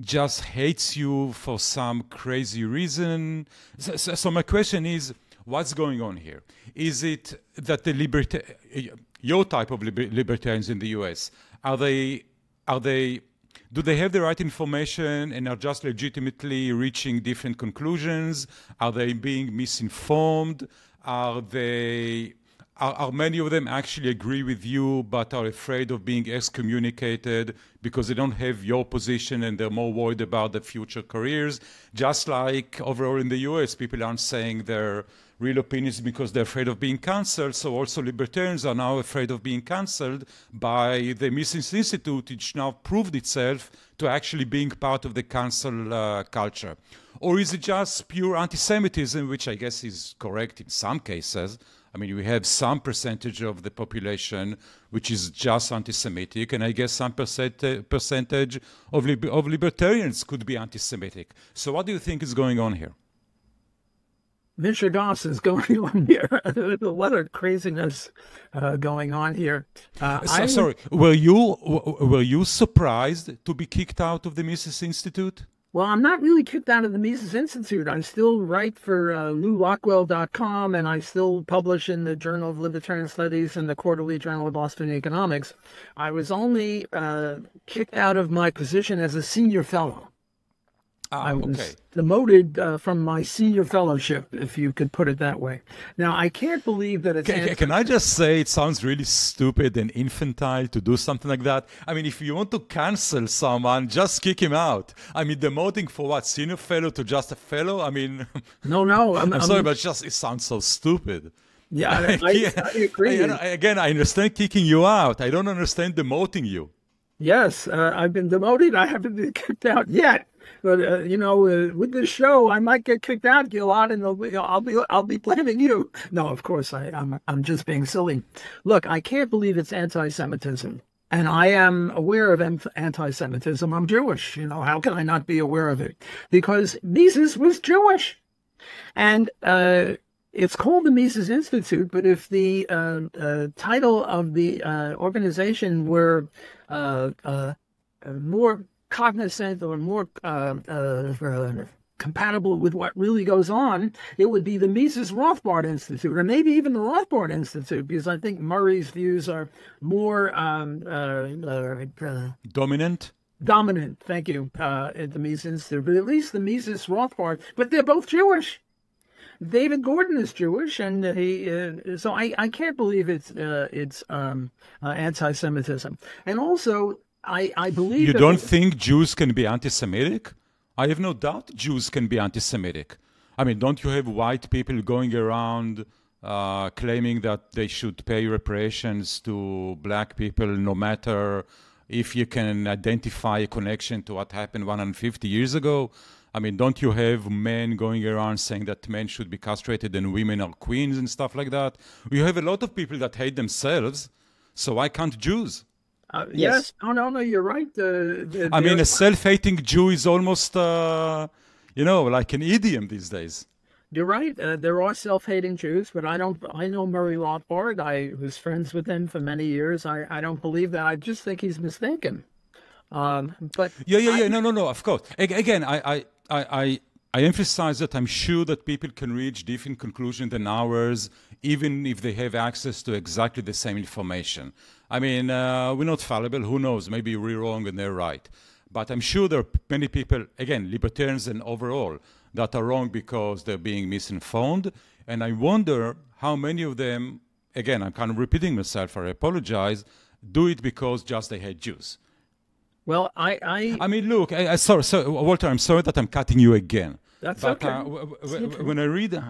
just hates you for some crazy reason. So my question is, what's going on here? Is it that your type of libertarians in the US, do they have the right information and are just legitimately reaching different conclusions? Are they being misinformed? Are many of them actually agree with you but are afraid of being excommunicated because they don't have your position and they're more worried about their future careers? Just like overall in the US, people aren't saying their real opinions because they're afraid of being cancelled. So also libertarians are now afraid of being cancelled by the Mises Institute, which now proved itself to actually being part of the cancel culture. Or is it just pure anti-Semitism, which I guess is correct in some cases? I mean, we have some percentage of the population which is just anti-Semitic, and I guess some percentage of libertarians could be anti-Semitic. So what do you think is going on here? Mr. is going on here. A lot of craziness going on here. Sorry, were you surprised to be kicked out of the Mises Institute? Well, I'm not really kicked out of the Mises Institute. I still write for LouLockwell.com, and I still publish in the Journal of Libertarian Studies and the Quarterly Journal of Boston Economics. I was only kicked out of my position as a senior fellow. I was demoted from my senior fellowship, if you could put it that way. Now, I can't believe that it's... Can I just say it sounds really stupid and infantile to do something like that? I mean, if you want to cancel someone, just kick him out. I mean, demoting for what? Senior fellow to just a fellow? I mean... No. I'm sorry, but it sounds so stupid. Yeah, I agree. Again, I understand kicking you out. I don't understand demoting you. Yes, I've been demoted. I haven't been kicked out yet. But with this show, I might get kicked out, Gilad, and I'll be blaming you. No, of course, I'm just being silly. Look, I can't believe it's anti-Semitism, and I am aware of anti-Semitism. I'm Jewish. How can I not be aware of it? Because Mises was Jewish, and it's called the Mises Institute. But if the title of the organization were more cognizant or more compatible with what really goes on, it would be the Mises Rothbard Institute, or maybe even the Rothbard Institute, because I think Murray's views are more dominant. Dominant, thank you, at the Mises Institute. But at least the Mises Rothbard, but they're both Jewish. David Gordon is Jewish, and so I can't believe it's anti-Semitism. And also, I believe you don't think Jews can be anti-Semitic? I have no doubt Jews can be anti-Semitic. I mean, don't you have white people going around claiming that they should pay reparations to black people no matter if you can identify a connection to what happened 150 years ago? I mean, don't you have men going around saying that men should be castrated and women are queens and stuff like that? You have a lot of people that hate themselves, so why can't Jews? Yes. Oh, no, you're right. I mean, a self-hating Jew is almost, like an idiom these days. You're right. There are self-hating Jews, but I know Murray Rothbard. I was friends with him for many years. I don't believe that. I just think he's mistaken. But no, of course. Again, I emphasize that I'm sure that people can reach different conclusions than ours, even if they have access to exactly the same information. I mean, we're not fallible. Who knows? Maybe we're wrong and they're right. But I'm sure there are many people, again, libertarians and overall, that are wrong because they're being misinformed. And I wonder how many of them, again, I'm kind of repeating myself, I apologize, do it because just they hate Jews. Well, I mean, look, sorry, Walter, I'm sorry that I'm cutting you again. That's but, okay. When I read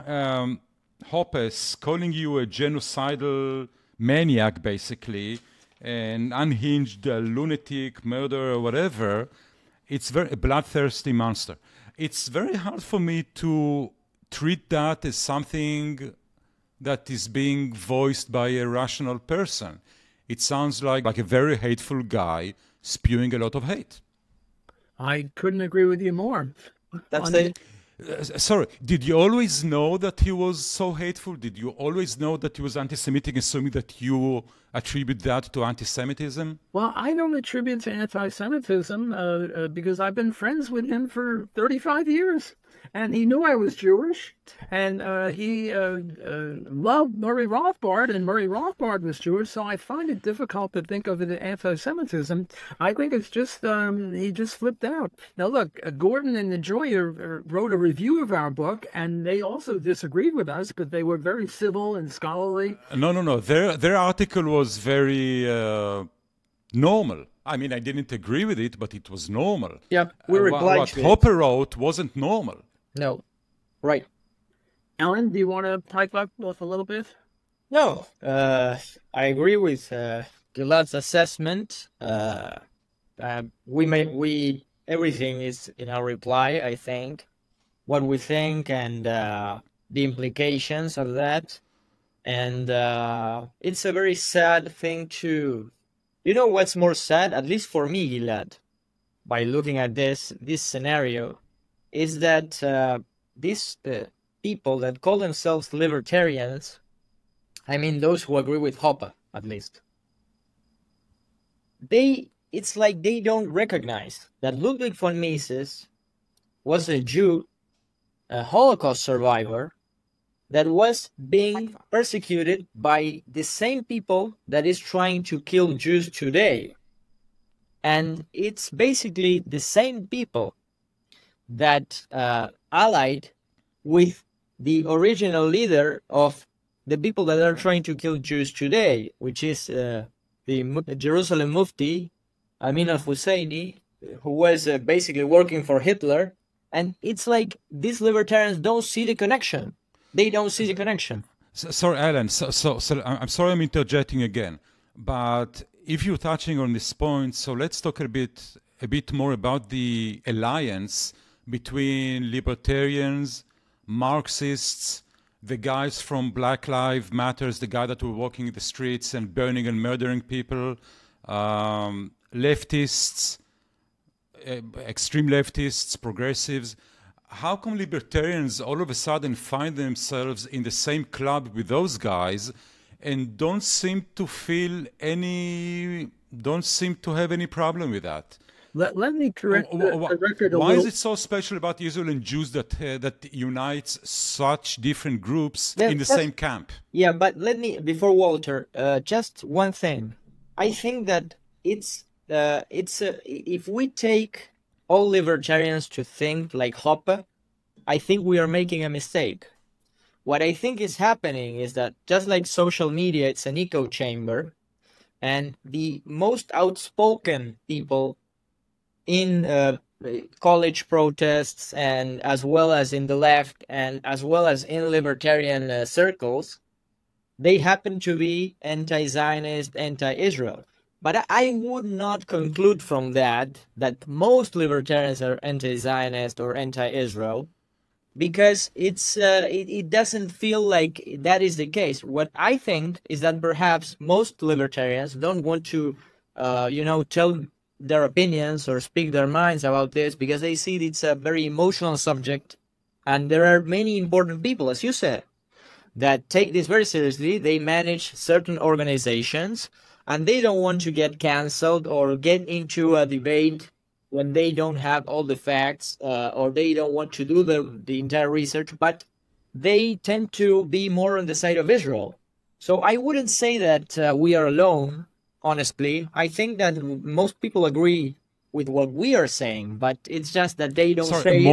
Hoppes calling you a genocidal maniac, basically, an unhinged lunatic, murderer, or whatever, it's a bloodthirsty monster. It's very hard for me to treat that as something that is being voiced by a rational person. It sounds like a very hateful guy spewing a lot of hate. I couldn't agree with you more. That's it. Sorry, did you always know that he was so hateful? Did you always know that he was anti-Semitic, assuming that you attribute that to anti-Semitism? Well, I don't attribute to anti-Semitism because I've been friends with him for 35 years. And he knew I was Jewish, and he loved Murray Rothbard, and Murray Rothbard was Jewish, so I find it difficult to think of it as anti-Semitism. I think it's just, he just flipped out. Now look, Gordon and Enjoyer wrote a review of our book, and they also disagreed with us, but they were very civil and scholarly. No. Their article was very normal. I mean, I didn't agree with it, but it was normal. Yeah, we were obliged. What Hopper wrote wasn't normal. No, right. Alan, do you want to pipe up with a little bit? No, I agree with Gilad's assessment. Everything is in our reply, I think. What we think and the implications of that. And it's a very sad thing to... You know what's more sad, at least for me, Gilad, by looking at this scenario, is that these people that call themselves libertarians, I mean those who agree with Hoppe, at least, it's like they don't recognize that Ludwig von Mises was a Jew, a Holocaust survivor, that was being persecuted by the same people that is trying to kill Jews today. And it's basically the same people that allied with the original leader of the people that are trying to kill Jews today, which is the Jerusalem Mufti, Amin al-Husseini, who was basically working for Hitler. And it's like these libertarians don't see the connection. They don't see the connection. Sorry, Alan. So I'm sorry I'm interjecting again. But if you're touching on this point, so let's talk a bit more about the alliance between libertarians, Marxists, the guys from Black Lives Matters, the guy that were walking in the streets and burning and murdering people, leftists, extreme leftists, progressives. How come libertarians all of a sudden find themselves in the same club with those guys and don't seem to have any problem with that? Let me correct the record a Why little. is it so special about Israel and Jews that unites such different groups in the same camp? Yeah, but let me, before Walter, just one thing. I think that if we take all libertarians to think like Hoppe, I think we are making a mistake. What I think is happening is that just like social media, it's an echo chamber, and the most outspoken people in college protests and as well as in the left and as well as in libertarian circles, they happen to be anti-Zionist, anti-Israel. But I would not conclude from that most libertarians are anti-Zionist or anti-Israel, because it doesn't feel like that is the case. What I think is that perhaps most libertarians don't want to, tell their opinions or speak their minds about this, because they see it's a very emotional subject, and there are many important people, as you said, that take this very seriously. They manage certain organizations, and they don't want to get canceled or get into a debate when they don't have all the facts, or they don't want to do the entire research, but they tend to be more on the side of Israel. So I wouldn't say that we are alone, honestly. I think that most people agree with what we are saying, but it's just that they don't say...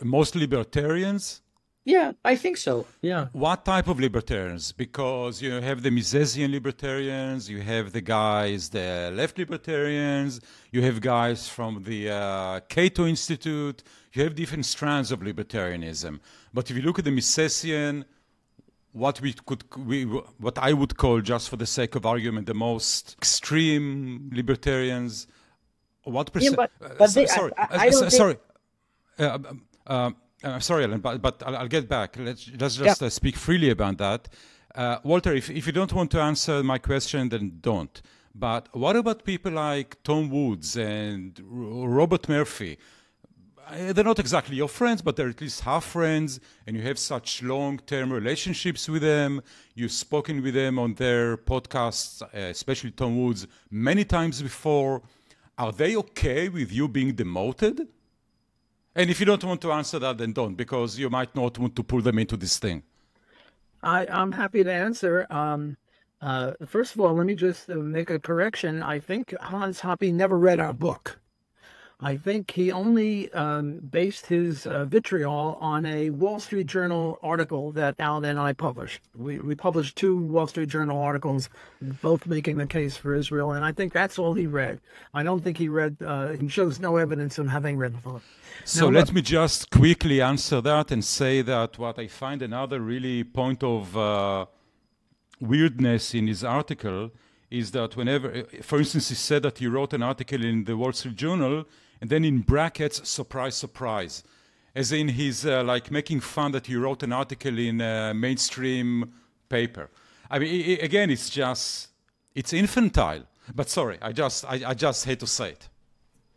Most libertarians? Yeah, I think so. Yeah. What type of libertarians? Because you have the Misesian libertarians, you have the guys, the left libertarians, you have guys from the Cato Institute, you have different strands of libertarianism. But if you look at the Misesian, what I would call, just for the sake of argument, the most extreme libertarians, what percent? I'm sorry, Alan, but I'll get back. Let's just speak freely about that. Walter, if you don't want to answer my question, then don't. But what about people like Tom Woods and Robert Murphy? They're not exactly your friends, but they're at least half friends, and you have such long-term relationships with them. You've spoken with them on their podcasts, especially Tom Woods, many times before. Are they okay with you being demoted? And if you don't want to answer that, then don't, because you might not want to pull them into this thing. I'm happy to answer. First of all, let me just make a correction. I think Hans Hoppe never read our book. I think he only based his vitriol on a Wall Street Journal article that Alan and I published. We published 2 Wall Street Journal articles, both making the case for Israel, and I think that's all he read. I don't think he read, he shows no evidence of having read the book. So let me just quickly answer that and say that what I find another really point of weirdness in his article is that whenever, for instance, he said that he wrote an article in the Wall Street Journal, and then in brackets, surprise, surprise. As in he's like making fun that he wrote an article in a mainstream paper. I mean, again, it's infantile. But sorry, I just hate to say it.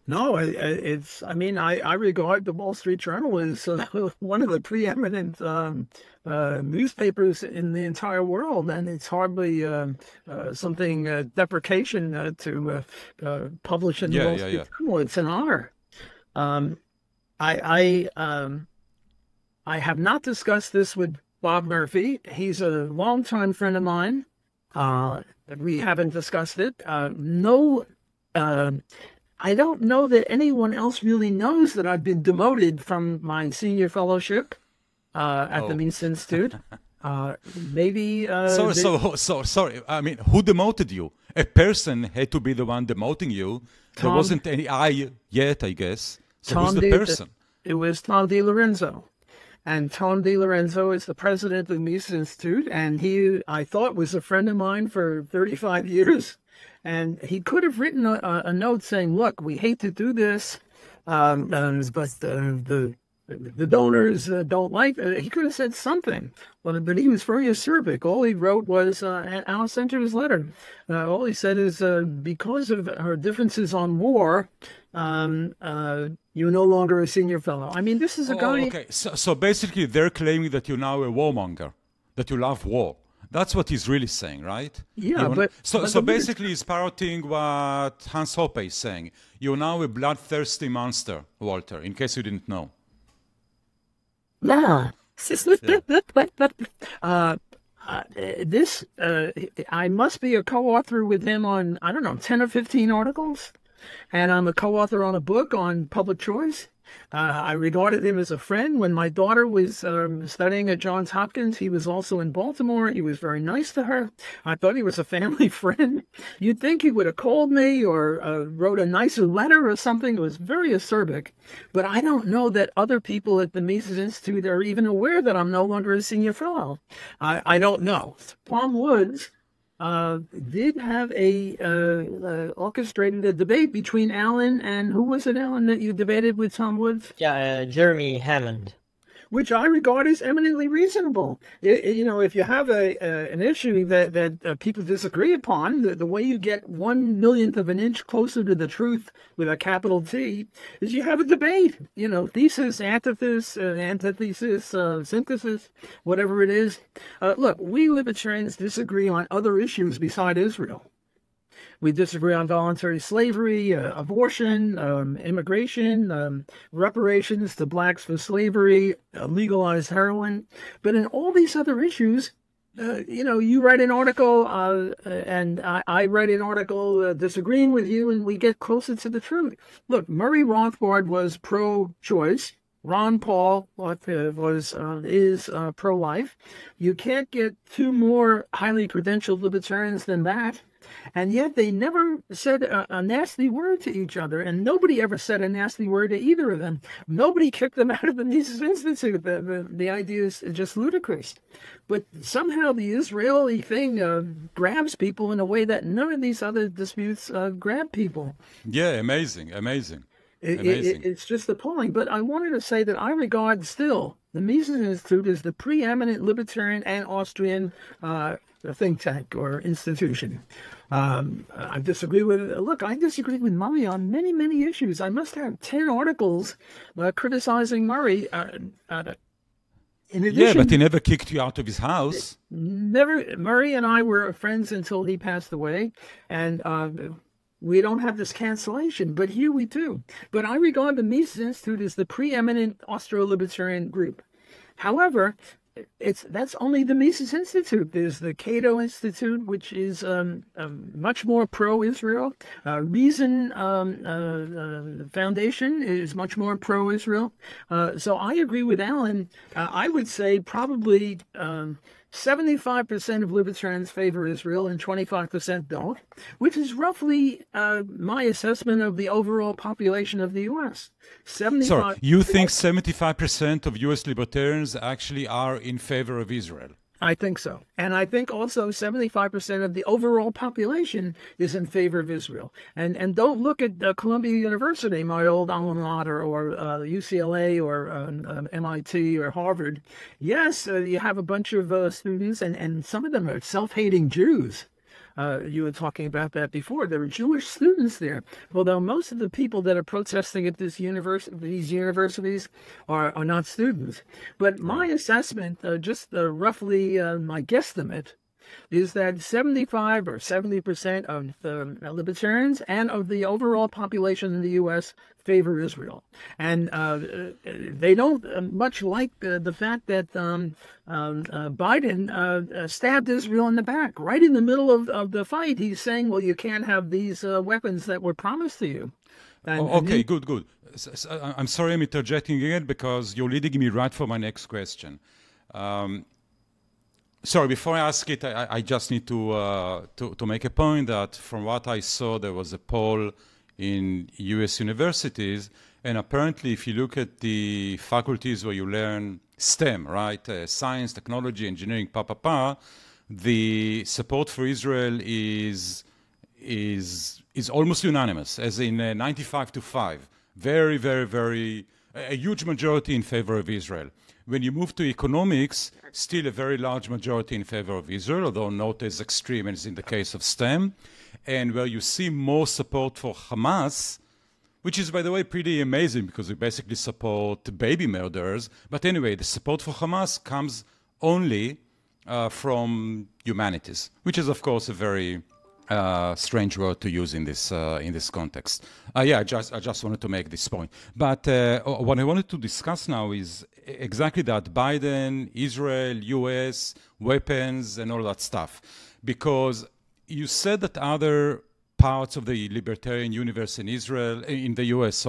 No, I regard the Wall Street Journal as one of the preeminent newspapers in the entire world, and it's hardly something deprecation to publish in the Wall Street Journal. It's an honor. I have not discussed this with Bob Murphy. He's a longtime friend of mine. We haven't discussed it. I don't know that anyone else really knows that I've been demoted from my senior fellowship at the Mises Institute. Maybe. Sorry. I mean, who demoted you? A person had to be the one demoting you. There wasn't any I yet, I guess. So who's the person? It was Tom DiLorenzo. And Tom DiLorenzo is the president of the Mises Institute, and he, I thought, was a friend of mine for 35 years. And he could have written a note saying, look, we hate to do this, but the donors don't like it. He could have said something, but he was very acerbic. All he wrote was, and Al sent his letter. All he said is, because of our differences on war, you're no longer a senior fellow. I mean, this is a guy... Okay, so basically they're claiming that you're now a warmonger, that you love war. That's what he's really saying, right? Yeah, So basically he's parroting what Hans Hoppe is saying. You're now a bloodthirsty monster, Walter, in case you didn't know. Yeah. I must be a co-author with him on, 10 or 15 articles. And I'm a co-author on a book on public choice. I regarded him as a friend. When my daughter was studying at Johns Hopkins, he was also in Baltimore. He was very nice to her. I thought he was a family friend. You'd think he would have called me or wrote a nicer letter or something. It was very acerbic. But I don't know that other people at the Mises Institute are even aware that I'm no longer a senior fellow. I don't know. Tom Woods did have orchestrated a debate between Alan and who was it, Alan, that you debated with Tom Woods? Yeah, Jeremy Hammond. Which I regard as eminently reasonable. You know, if you have an issue that people disagree upon, the way you get 1/1,000,000th of an inch closer to the truth with a capital T is you have a debate. You know, thesis, antithesis, synthesis, whatever it is. Look, we libertarians disagree on other issues beside Israel. We disagree on voluntary slavery, abortion, immigration, reparations to blacks for slavery, legalized heroin. But in all these other issues, you know, you write an article and I write an article disagreeing with you, and we get closer to the truth. Look, Murray Rothbard was pro-choice. Ron Paul is pro-life. You can't get two more highly credentialed libertarians than that. And yet they never said a nasty word to each other, and nobody ever said a nasty word to either of them. Nobody kicked them out of the Mises Institute. The idea is just ludicrous. But somehow the Israeli thing grabs people in a way that none of these other disputes grab people. Yeah, amazing, amazing. It's just appalling. But I wanted to say that I regard still the Mises Institute as the preeminent libertarian and Austrian think tank or institution. I disagree with Murray on many, many issues. I must have 10 articles criticizing Murray. In addition, yeah, but he never kicked you out of his house. Never. Murray and I were friends until he passed away, and we don't have this cancellation, but here we do. But I regard the Mises Institute as the preeminent Austro-libertarian group. However, that's only the Mises Institute. There's the Cato Institute, which is much more pro-Israel. Reason Foundation is much more pro-Israel. So I agree with Alan. I would say probably 75% of libertarians favor Israel and 25% don't, which is roughly my assessment of the overall population of the U.S. Sorry, you think 75% of U.S. libertarians actually are in favor of Israel? I think so. And I think also 75% of the overall population is in favor of Israel. And don't look at Columbia University, my old alma mater, or UCLA or MIT or Harvard. Yes, you have a bunch of students, and some of them are self-hating Jews. You were talking about that before. There are Jewish students there, although most of the people that are protesting at these universities are not students. But my assessment, roughly my guesstimate, is that 75 or 70% of the libertarians and of the overall population in the U.S. favor Israel. And they don't much like the fact that Biden stabbed Israel in the back. Right in the middle of the fight, he's saying, well, you can't have these weapons that were promised to you. Okay, good. I'm sorry I'm interjecting again because you're leading me right for my next question. Sorry, before I ask it, I just need to make a point that from what I saw, there was a poll in U.S. universities, and apparently if you look at the faculties where you learn STEM, right, science, technology, engineering, the support for Israel is almost unanimous, as in 95-5. Very, very, very, a huge majority in favor of Israel. When you move to economics, still a very large majority in favor of Israel, although not as extreme as in the case of STEM. And where you see more support for Hamas, which is, by the way, pretty amazing because we basically support baby murderers. But anyway, the support for Hamas comes only from humanities, which is, of course, a very strange word to use in this context. I just wanted to make this point. But what I wanted to discuss now is exactly that: Biden, Israel, U.S., weapons, and all that stuff. Because you said that other parts of the libertarian universe in the U.S.,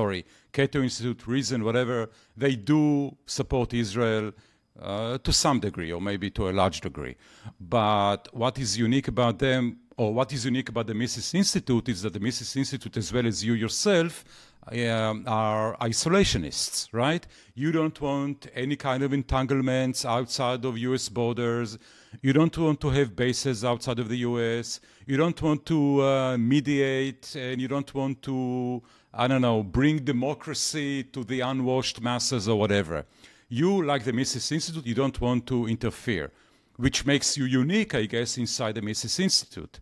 Cato Institute, Reason, whatever, they do support Israel to some degree, or maybe to a large degree. But what is unique about them, or what is unique about the Mises Institute is that the Mises Institute, as well as you yourself, are isolationists, right? You don't want any kind of entanglements outside of US borders. You don't want to have bases outside of the US. You don't want to mediate, and you don't want to, I don't know, bring democracy to the unwashed masses or whatever. You, like the Mises Institute, you don't want to interfere, which makes you unique, I guess, inside the Mises Institute,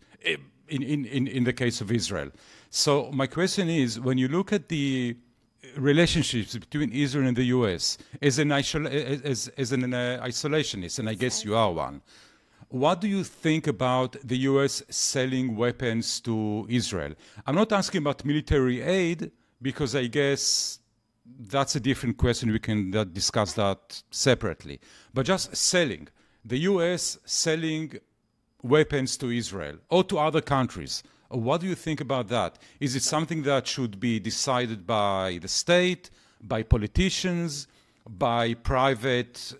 in the case of Israel. So my question is, when you look at the relationships between Israel and the US as an isolationist, and I guess you are one, what do you think about the US selling weapons to Israel? I'm not asking about military aid, because I guess that's a different question. We can discuss that separately. But just selling. The US selling weapons to Israel or to other countries. What do you think about that? Is it something that should be decided by the state, by politicians, by private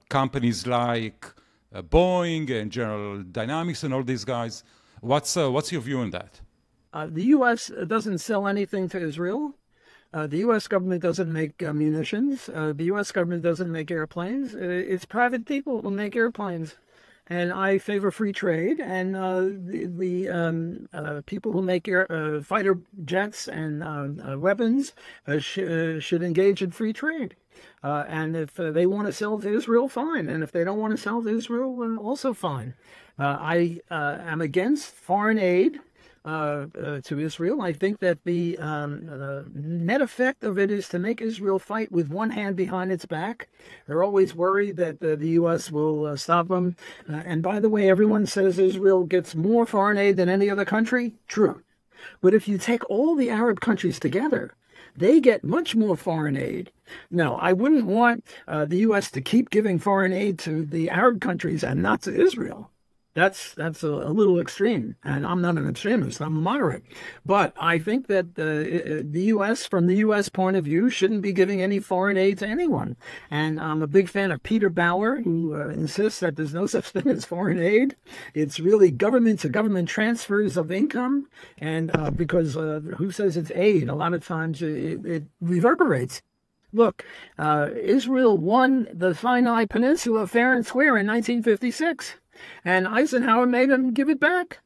companies like Boeing and General Dynamics and all these guys? What's your view on that? The U.S. doesn't sell anything to Israel. The U.S. government doesn't make munitions. The U.S. government doesn't make airplanes. It's private people who make airplanes. And I favor free trade. And the people who make fighter jets and weapons should engage in free trade. And if they want to sell to Israel, fine. And if they don't want to sell to Israel, then also fine. I am against foreign aid to Israel. I think that the net effect of it is to make Israel fight with one hand behind its back. They're always worried that the U.S. will stop them. And by the way, everyone says Israel gets more foreign aid than any other country. True. But if you take all the Arab countries together, they get much more foreign aid. No, I wouldn't want the U.S. to keep giving foreign aid to the Arab countries and not to Israel. That's a little extreme, and I'm not an extremist. I'm a moderate. But I think that the U.S., from the U.S. point of view, shouldn't be giving any foreign aid to anyone. And I'm a big fan of Peter Bauer, who insists that there's no such thing as foreign aid. It's really government-to-government transfers of income, and because who says it's aid? A lot of times it reverberates. Look, Israel won the Sinai Peninsula fair and square in 1956. And Eisenhower made them give it back.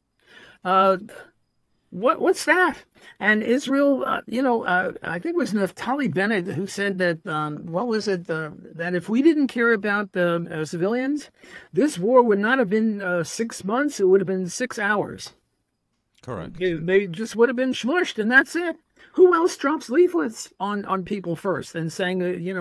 What's that? And Israel, I think it was Naftali Bennett who said that, that if we didn't care about the civilians, this war would not have been 6 months, it would have been 6 hours. Correct. They just would have been smushed, and that's it. Who else drops leaflets on people first and saying,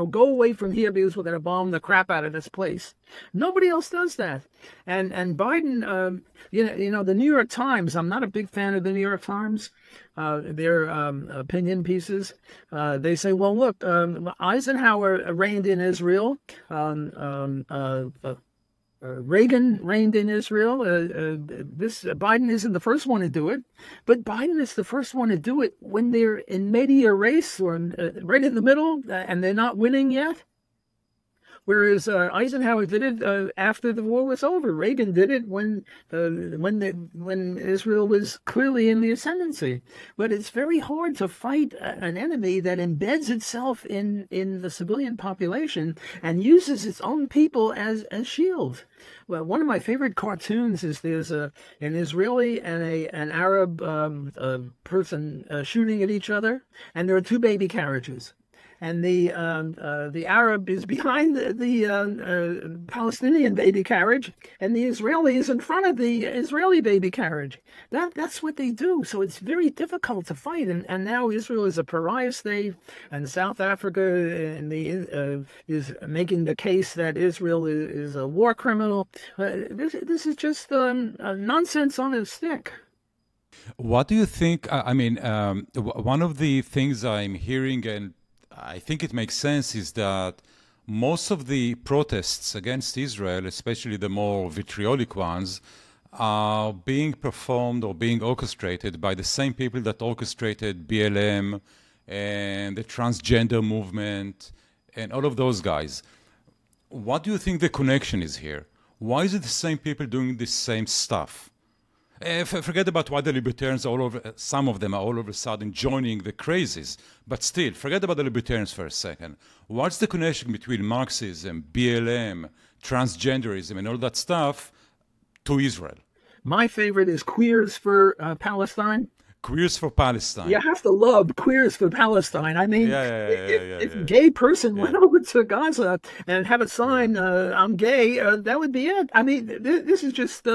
go away from here because we're going to bomb the crap out of this place? Nobody else does that. And Biden, the New York Times, I'm not a big fan of the New York Times, their opinion pieces. They say, well, look, Eisenhower reigned in Israel. Reagan reigned in Israel. Biden isn't the first one to do it, but Biden is the first one to do it when they're in media race or right in the middle and they're not winning yet. Whereas Eisenhower did it after the war was over. Reagan did it when Israel was clearly in the ascendancy. But it's very hard to fight an enemy that embeds itself in the civilian population and uses its own people as shields. Well, one of my favorite cartoons is there's an Israeli and an Arab person shooting at each other, and there are two baby carriages. And the Arab is behind the Palestinian baby carriage, and the Israeli is in front of the Israeli baby carriage. That's what they do. So it's very difficult to fight. And now Israel is a pariah state, and South Africa is making the case that Israel is a war criminal. This is just nonsense on a stick. What do you think? One of the things I'm hearing, and I think it makes sense, is that most of the protests against Israel, especially the more vitriolic ones, are being performed or being orchestrated by the same people that orchestrated BLM and the transgender movement and all of those guys. What do you think the connection is here? Why is it the same people doing the same stuff? Forget about why the libertarians all over, some of them are all of a sudden joining the crazes. But still, forget about the libertarians for a second. What's the connection between Marxism, BLM, transgenderism, and all that stuff to Israel? My favorite is Queers for Palestine. Queers for Palestine. You have to love Queers for Palestine. I mean, if a gay person went over to Gaza and have a sign, I'm gay, that would be it. I mean, this is just,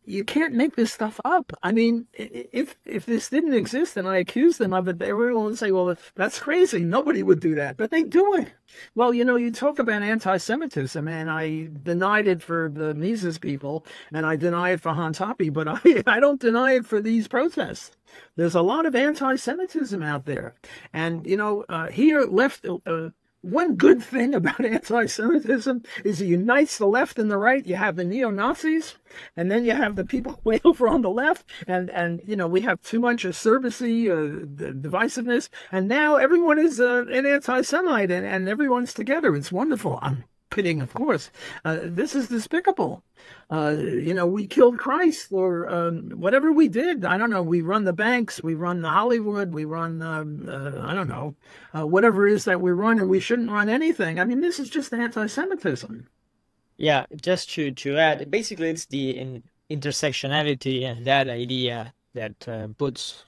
you can't make this stuff up. I mean, if this didn't exist and I accused them of it, they were going to say, well, that's crazy. Nobody would do that. But they do it. Well, you know, you talk about anti-Semitism, and I denied it for the Mises people, and I deny it for Hantapi, but I don't deny it for these protests. There's a lot of anti-Semitism out there. And, you know, here left... one good thing about anti-Semitism is it unites the left and the right. You have the neo-Nazis, and then you have the people way over on the left, and you know, we have too much acerbacy, divisiveness, and now everyone is an anti-Semite, and everyone's together. It's wonderful. I'm kidding, of course. This is despicable. You know, we killed Christ, or whatever we did. I don't know. We run the banks, we run the Hollywood, we run, I don't know, whatever it is that we run, and we shouldn't run anything. I mean, this is just anti-Semitism. Yeah, just to add, basically it's the intersectionality and that idea that puts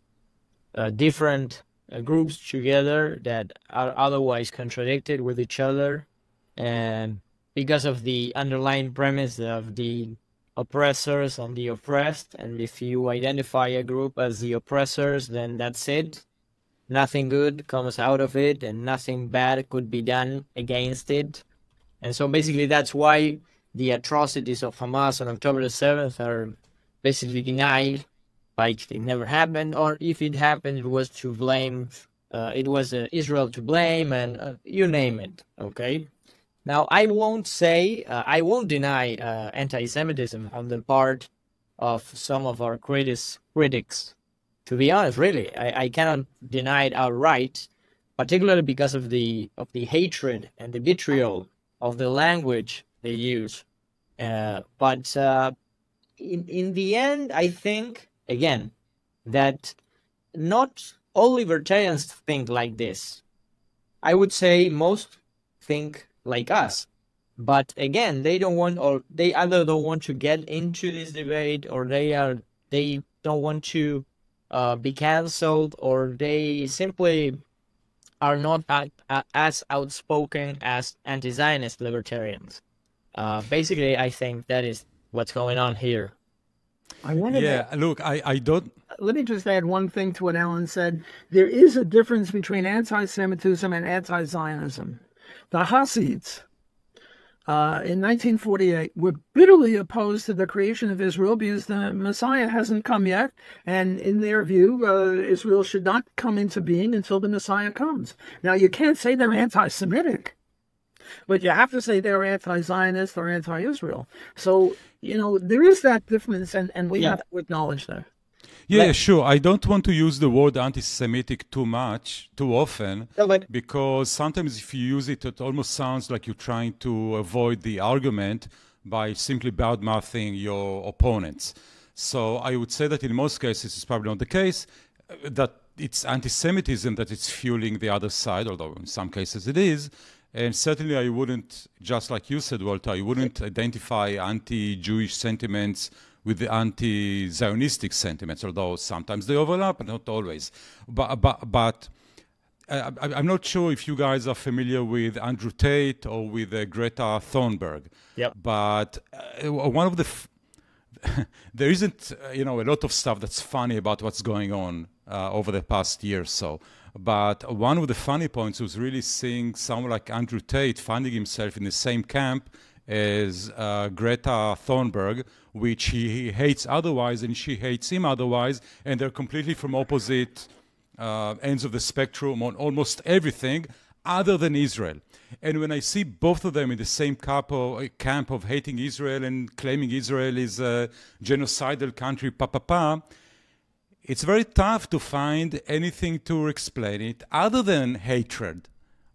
different groups together that are otherwise contradicted with each other, and because of the underlying premise of the oppressors and the oppressed, and if you identify a group as the oppressors, then that's it. Nothing good comes out of it, and nothing bad could be done against it. And so basically that's why the atrocities of Hamas on October the 7th are basically denied, like it never happened, or if it happened, it was to blame, it was Israel to blame, and you name it, okay? Now, I won't say, I won't deny anti-Semitism on the part of some of our critics. To be honest, really, I cannot deny it outright, particularly because of the hatred and the vitriol of the language they use. But in the end, I think, again, that not all libertarians think like this. I would say most think like us, but again, they don't want, or they either don't want to get into this debate, or they don't want to be cancelled, or they simply are not as outspoken as anti-Zionist libertarians. Basically, I think that is what's going on here. Look, I don't... Let me just add one thing to what Alan said. There is a difference between anti-Semitism and anti-Zionism. The Hasids, in 1948, were bitterly opposed to the creation of Israel because the Messiah hasn't come yet, and in their view, Israel should not come into being until the Messiah comes. Now, you can't say they're anti-Semitic, but you have to say they're anti-Zionist or anti-Israel. So, you know, there is that difference, and we have to acknowledge that. Yeah, sure. I don't want to use the word anti-Semitic too often, because sometimes if you use it, it almost sounds like you're trying to avoid the argument by simply bad-mouthing your opponents. So I would say that in most cases it's probably not the case, that it's anti-Semitism that it's fueling the other side, although in some cases it is. And certainly I wouldn't, just like you said, Walter, I wouldn't identify anti-Jewish sentiments with the anti-Zionistic sentiments, although sometimes they overlap, but not always. But I'm not sure if you guys are familiar with Andrew Tate or with Greta Thunberg. Yep. But one of the... there isn't, a lot of stuff that's funny about what's going on over the past year or so. But one of the funny points was really seeing someone like Andrew Tate finding himself in the same camp as Greta Thunberg, which he hates otherwise, and she hates him otherwise, and they're completely from opposite ends of the spectrum on almost everything other than Israel. And when I see both of them in the same camp of hating Israel and claiming Israel is a genocidal country, it's very tough to find anything to explain it other than hatred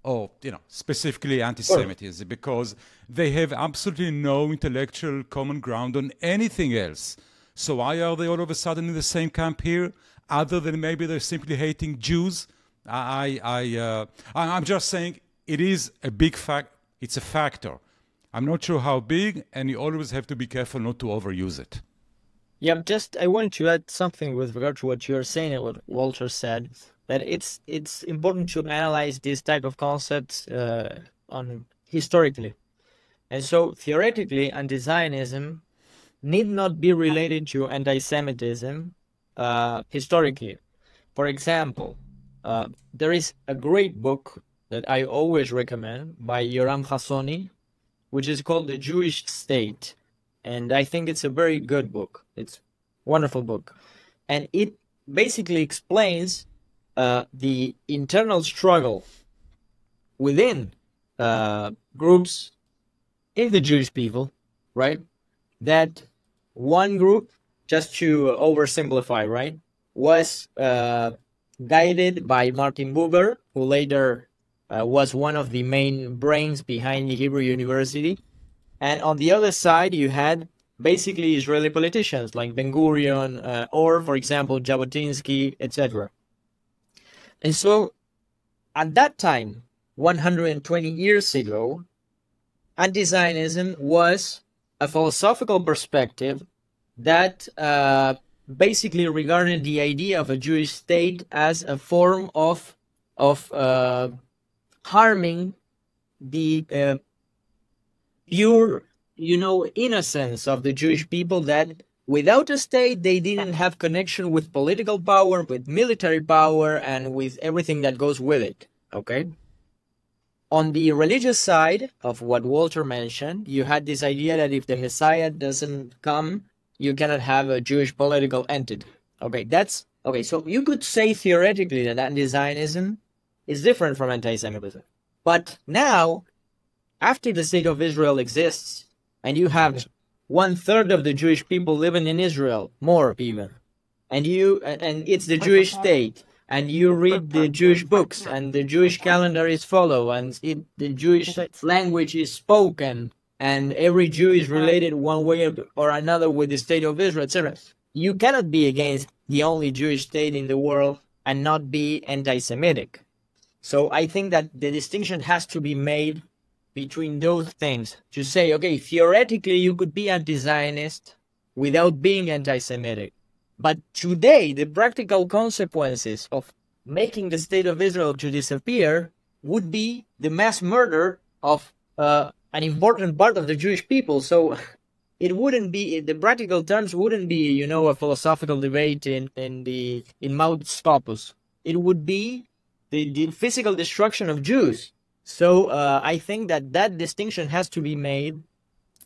or specifically anti-Semitism, because they have absolutely no intellectual common ground on anything else. So why are they all of a sudden in the same camp here, other than maybe they're simply hating Jews? I'm just saying it is a big fact. It's a factor. I'm not sure how big, and you always have to be careful not to overuse it. Yeah, I want to add something with regard to what you're saying and what Walter said, that it's important to analyze this type of concepts historically. And so theoretically, anti-Zionism need not be related to anti-Semitism historically. For example, there is a great book that I always recommend by Yoram Hassoni, which is called The Jewish State. And I think it's a very good book. It's a wonderful book. And it basically explains the internal struggle within groups in the Jewish people, right? That one group, just to oversimplify, right, was guided by Martin Buber, who later was one of the main brains behind the Hebrew University. And on the other side, you had basically Israeli politicians like Ben-Gurion or, for example, Jabotinsky, etc. And so at that time, 120 years ago, anti-Zionism was a philosophical perspective that basically regarded the idea of a Jewish state as a form of harming the pure, innocence of the Jewish people, that without a state, they didn't have connection with political power, with military power, and with everything that goes with it, okay? On the religious side of what Walter mentioned, you had this idea that if the Messiah doesn't come, you cannot have a Jewish political entity. Okay, so you could say theoretically that anti-Zionism is different from anti-Semitism. But now, after the state of Israel exists, and you have 1/3 of the Jewish people living in Israel, more even, and it's the Jewish state, and you read the Jewish books, and the Jewish calendar is followed, and the Jewish language is spoken, and every Jew is related one way or another with the state of Israel, etc. You cannot be against the only Jewish state in the world and not be anti-Semitic. So I think that the distinction has to be made between those things, to say, okay, theoretically you could be anti-Zionist without being anti-Semitic. But today, the practical consequences of making the state of Israel to disappear would be the mass murder of an important part of the Jewish people. So it wouldn't be, the practical terms wouldn't be, a philosophical debate in Mount Scopus. It would be the physical destruction of Jews. So I think that distinction has to be made,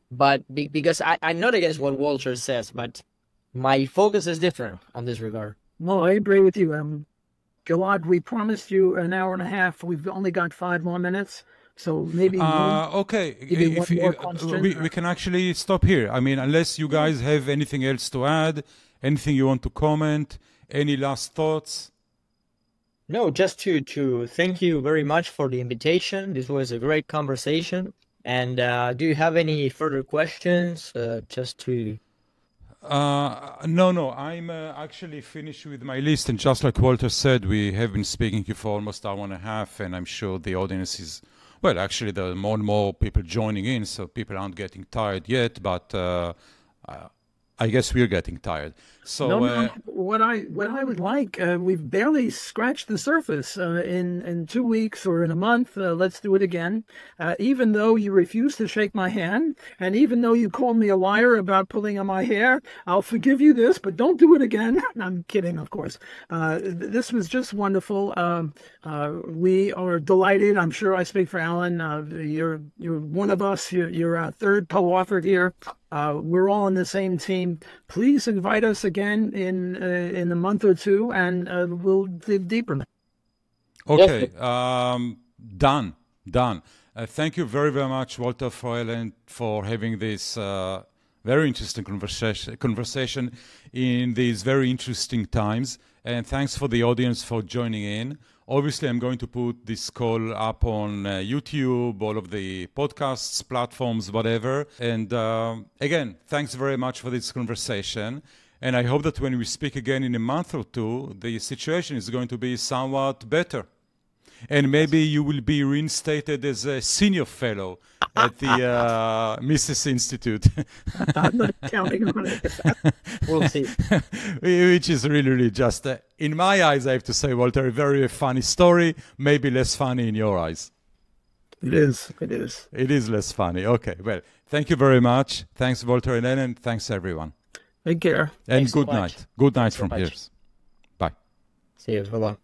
but because I'm not against what Walter says, but my focus is different on this regard. Well, I agree with you. Gilad, we promised you an hour and a half. We've only got 5 more minutes. So maybe okay, we can actually stop here. I mean, unless you guys have anything else to add, anything you want to comment, any last thoughts? No, just to thank you very much for the invitation. This was a great conversation. And do you have any further questions? Just to... No, I'm actually finished with my list. And just like Walter said, we have been speaking here for almost an hour and a half. And I'm sure the audience is... Well, actually, there are more and more people joining in, so people aren't getting tired yet. But I guess we're getting tired. So what I would like, we've barely scratched the surface. In 2 weeks or in a month, let's do it again. Even though you refuse to shake my hand, and even though you called me a liar about pulling on my hair, I'll forgive you this, but don't do it again. I'm kidding, of course. This was just wonderful. We are delighted. I'm sure I speak for Alan. You're one of us. You're a third co-author here. We're all on the same team. Please invite us again in a month or two, and we'll dig deeper. Okay, done. Thank you very, very much, Walter Freiland, for having this very interesting conversation in these very interesting times. And thanks for the audience for joining in. Obviously, I'm going to put this call up on YouTube, all of the podcasts, platforms, whatever. And again, thanks very much for this conversation. And I hope that when we speak again in a month or two, the situation is going to be somewhat better. And maybe you will be reinstated as a senior fellow at the Mises Institute. I'm not counting on it. We'll see. Which is really, really just, in my eyes, I have to say, Walter, a very funny story, maybe less funny in your eyes. It is. It is. It is less funny. Okay, well, thank you very much. Thanks, Walter and Ellen. Thanks, everyone. Take care. And Thanks good so much. night. Good night So from much. here. Bye. See you. Bye-bye.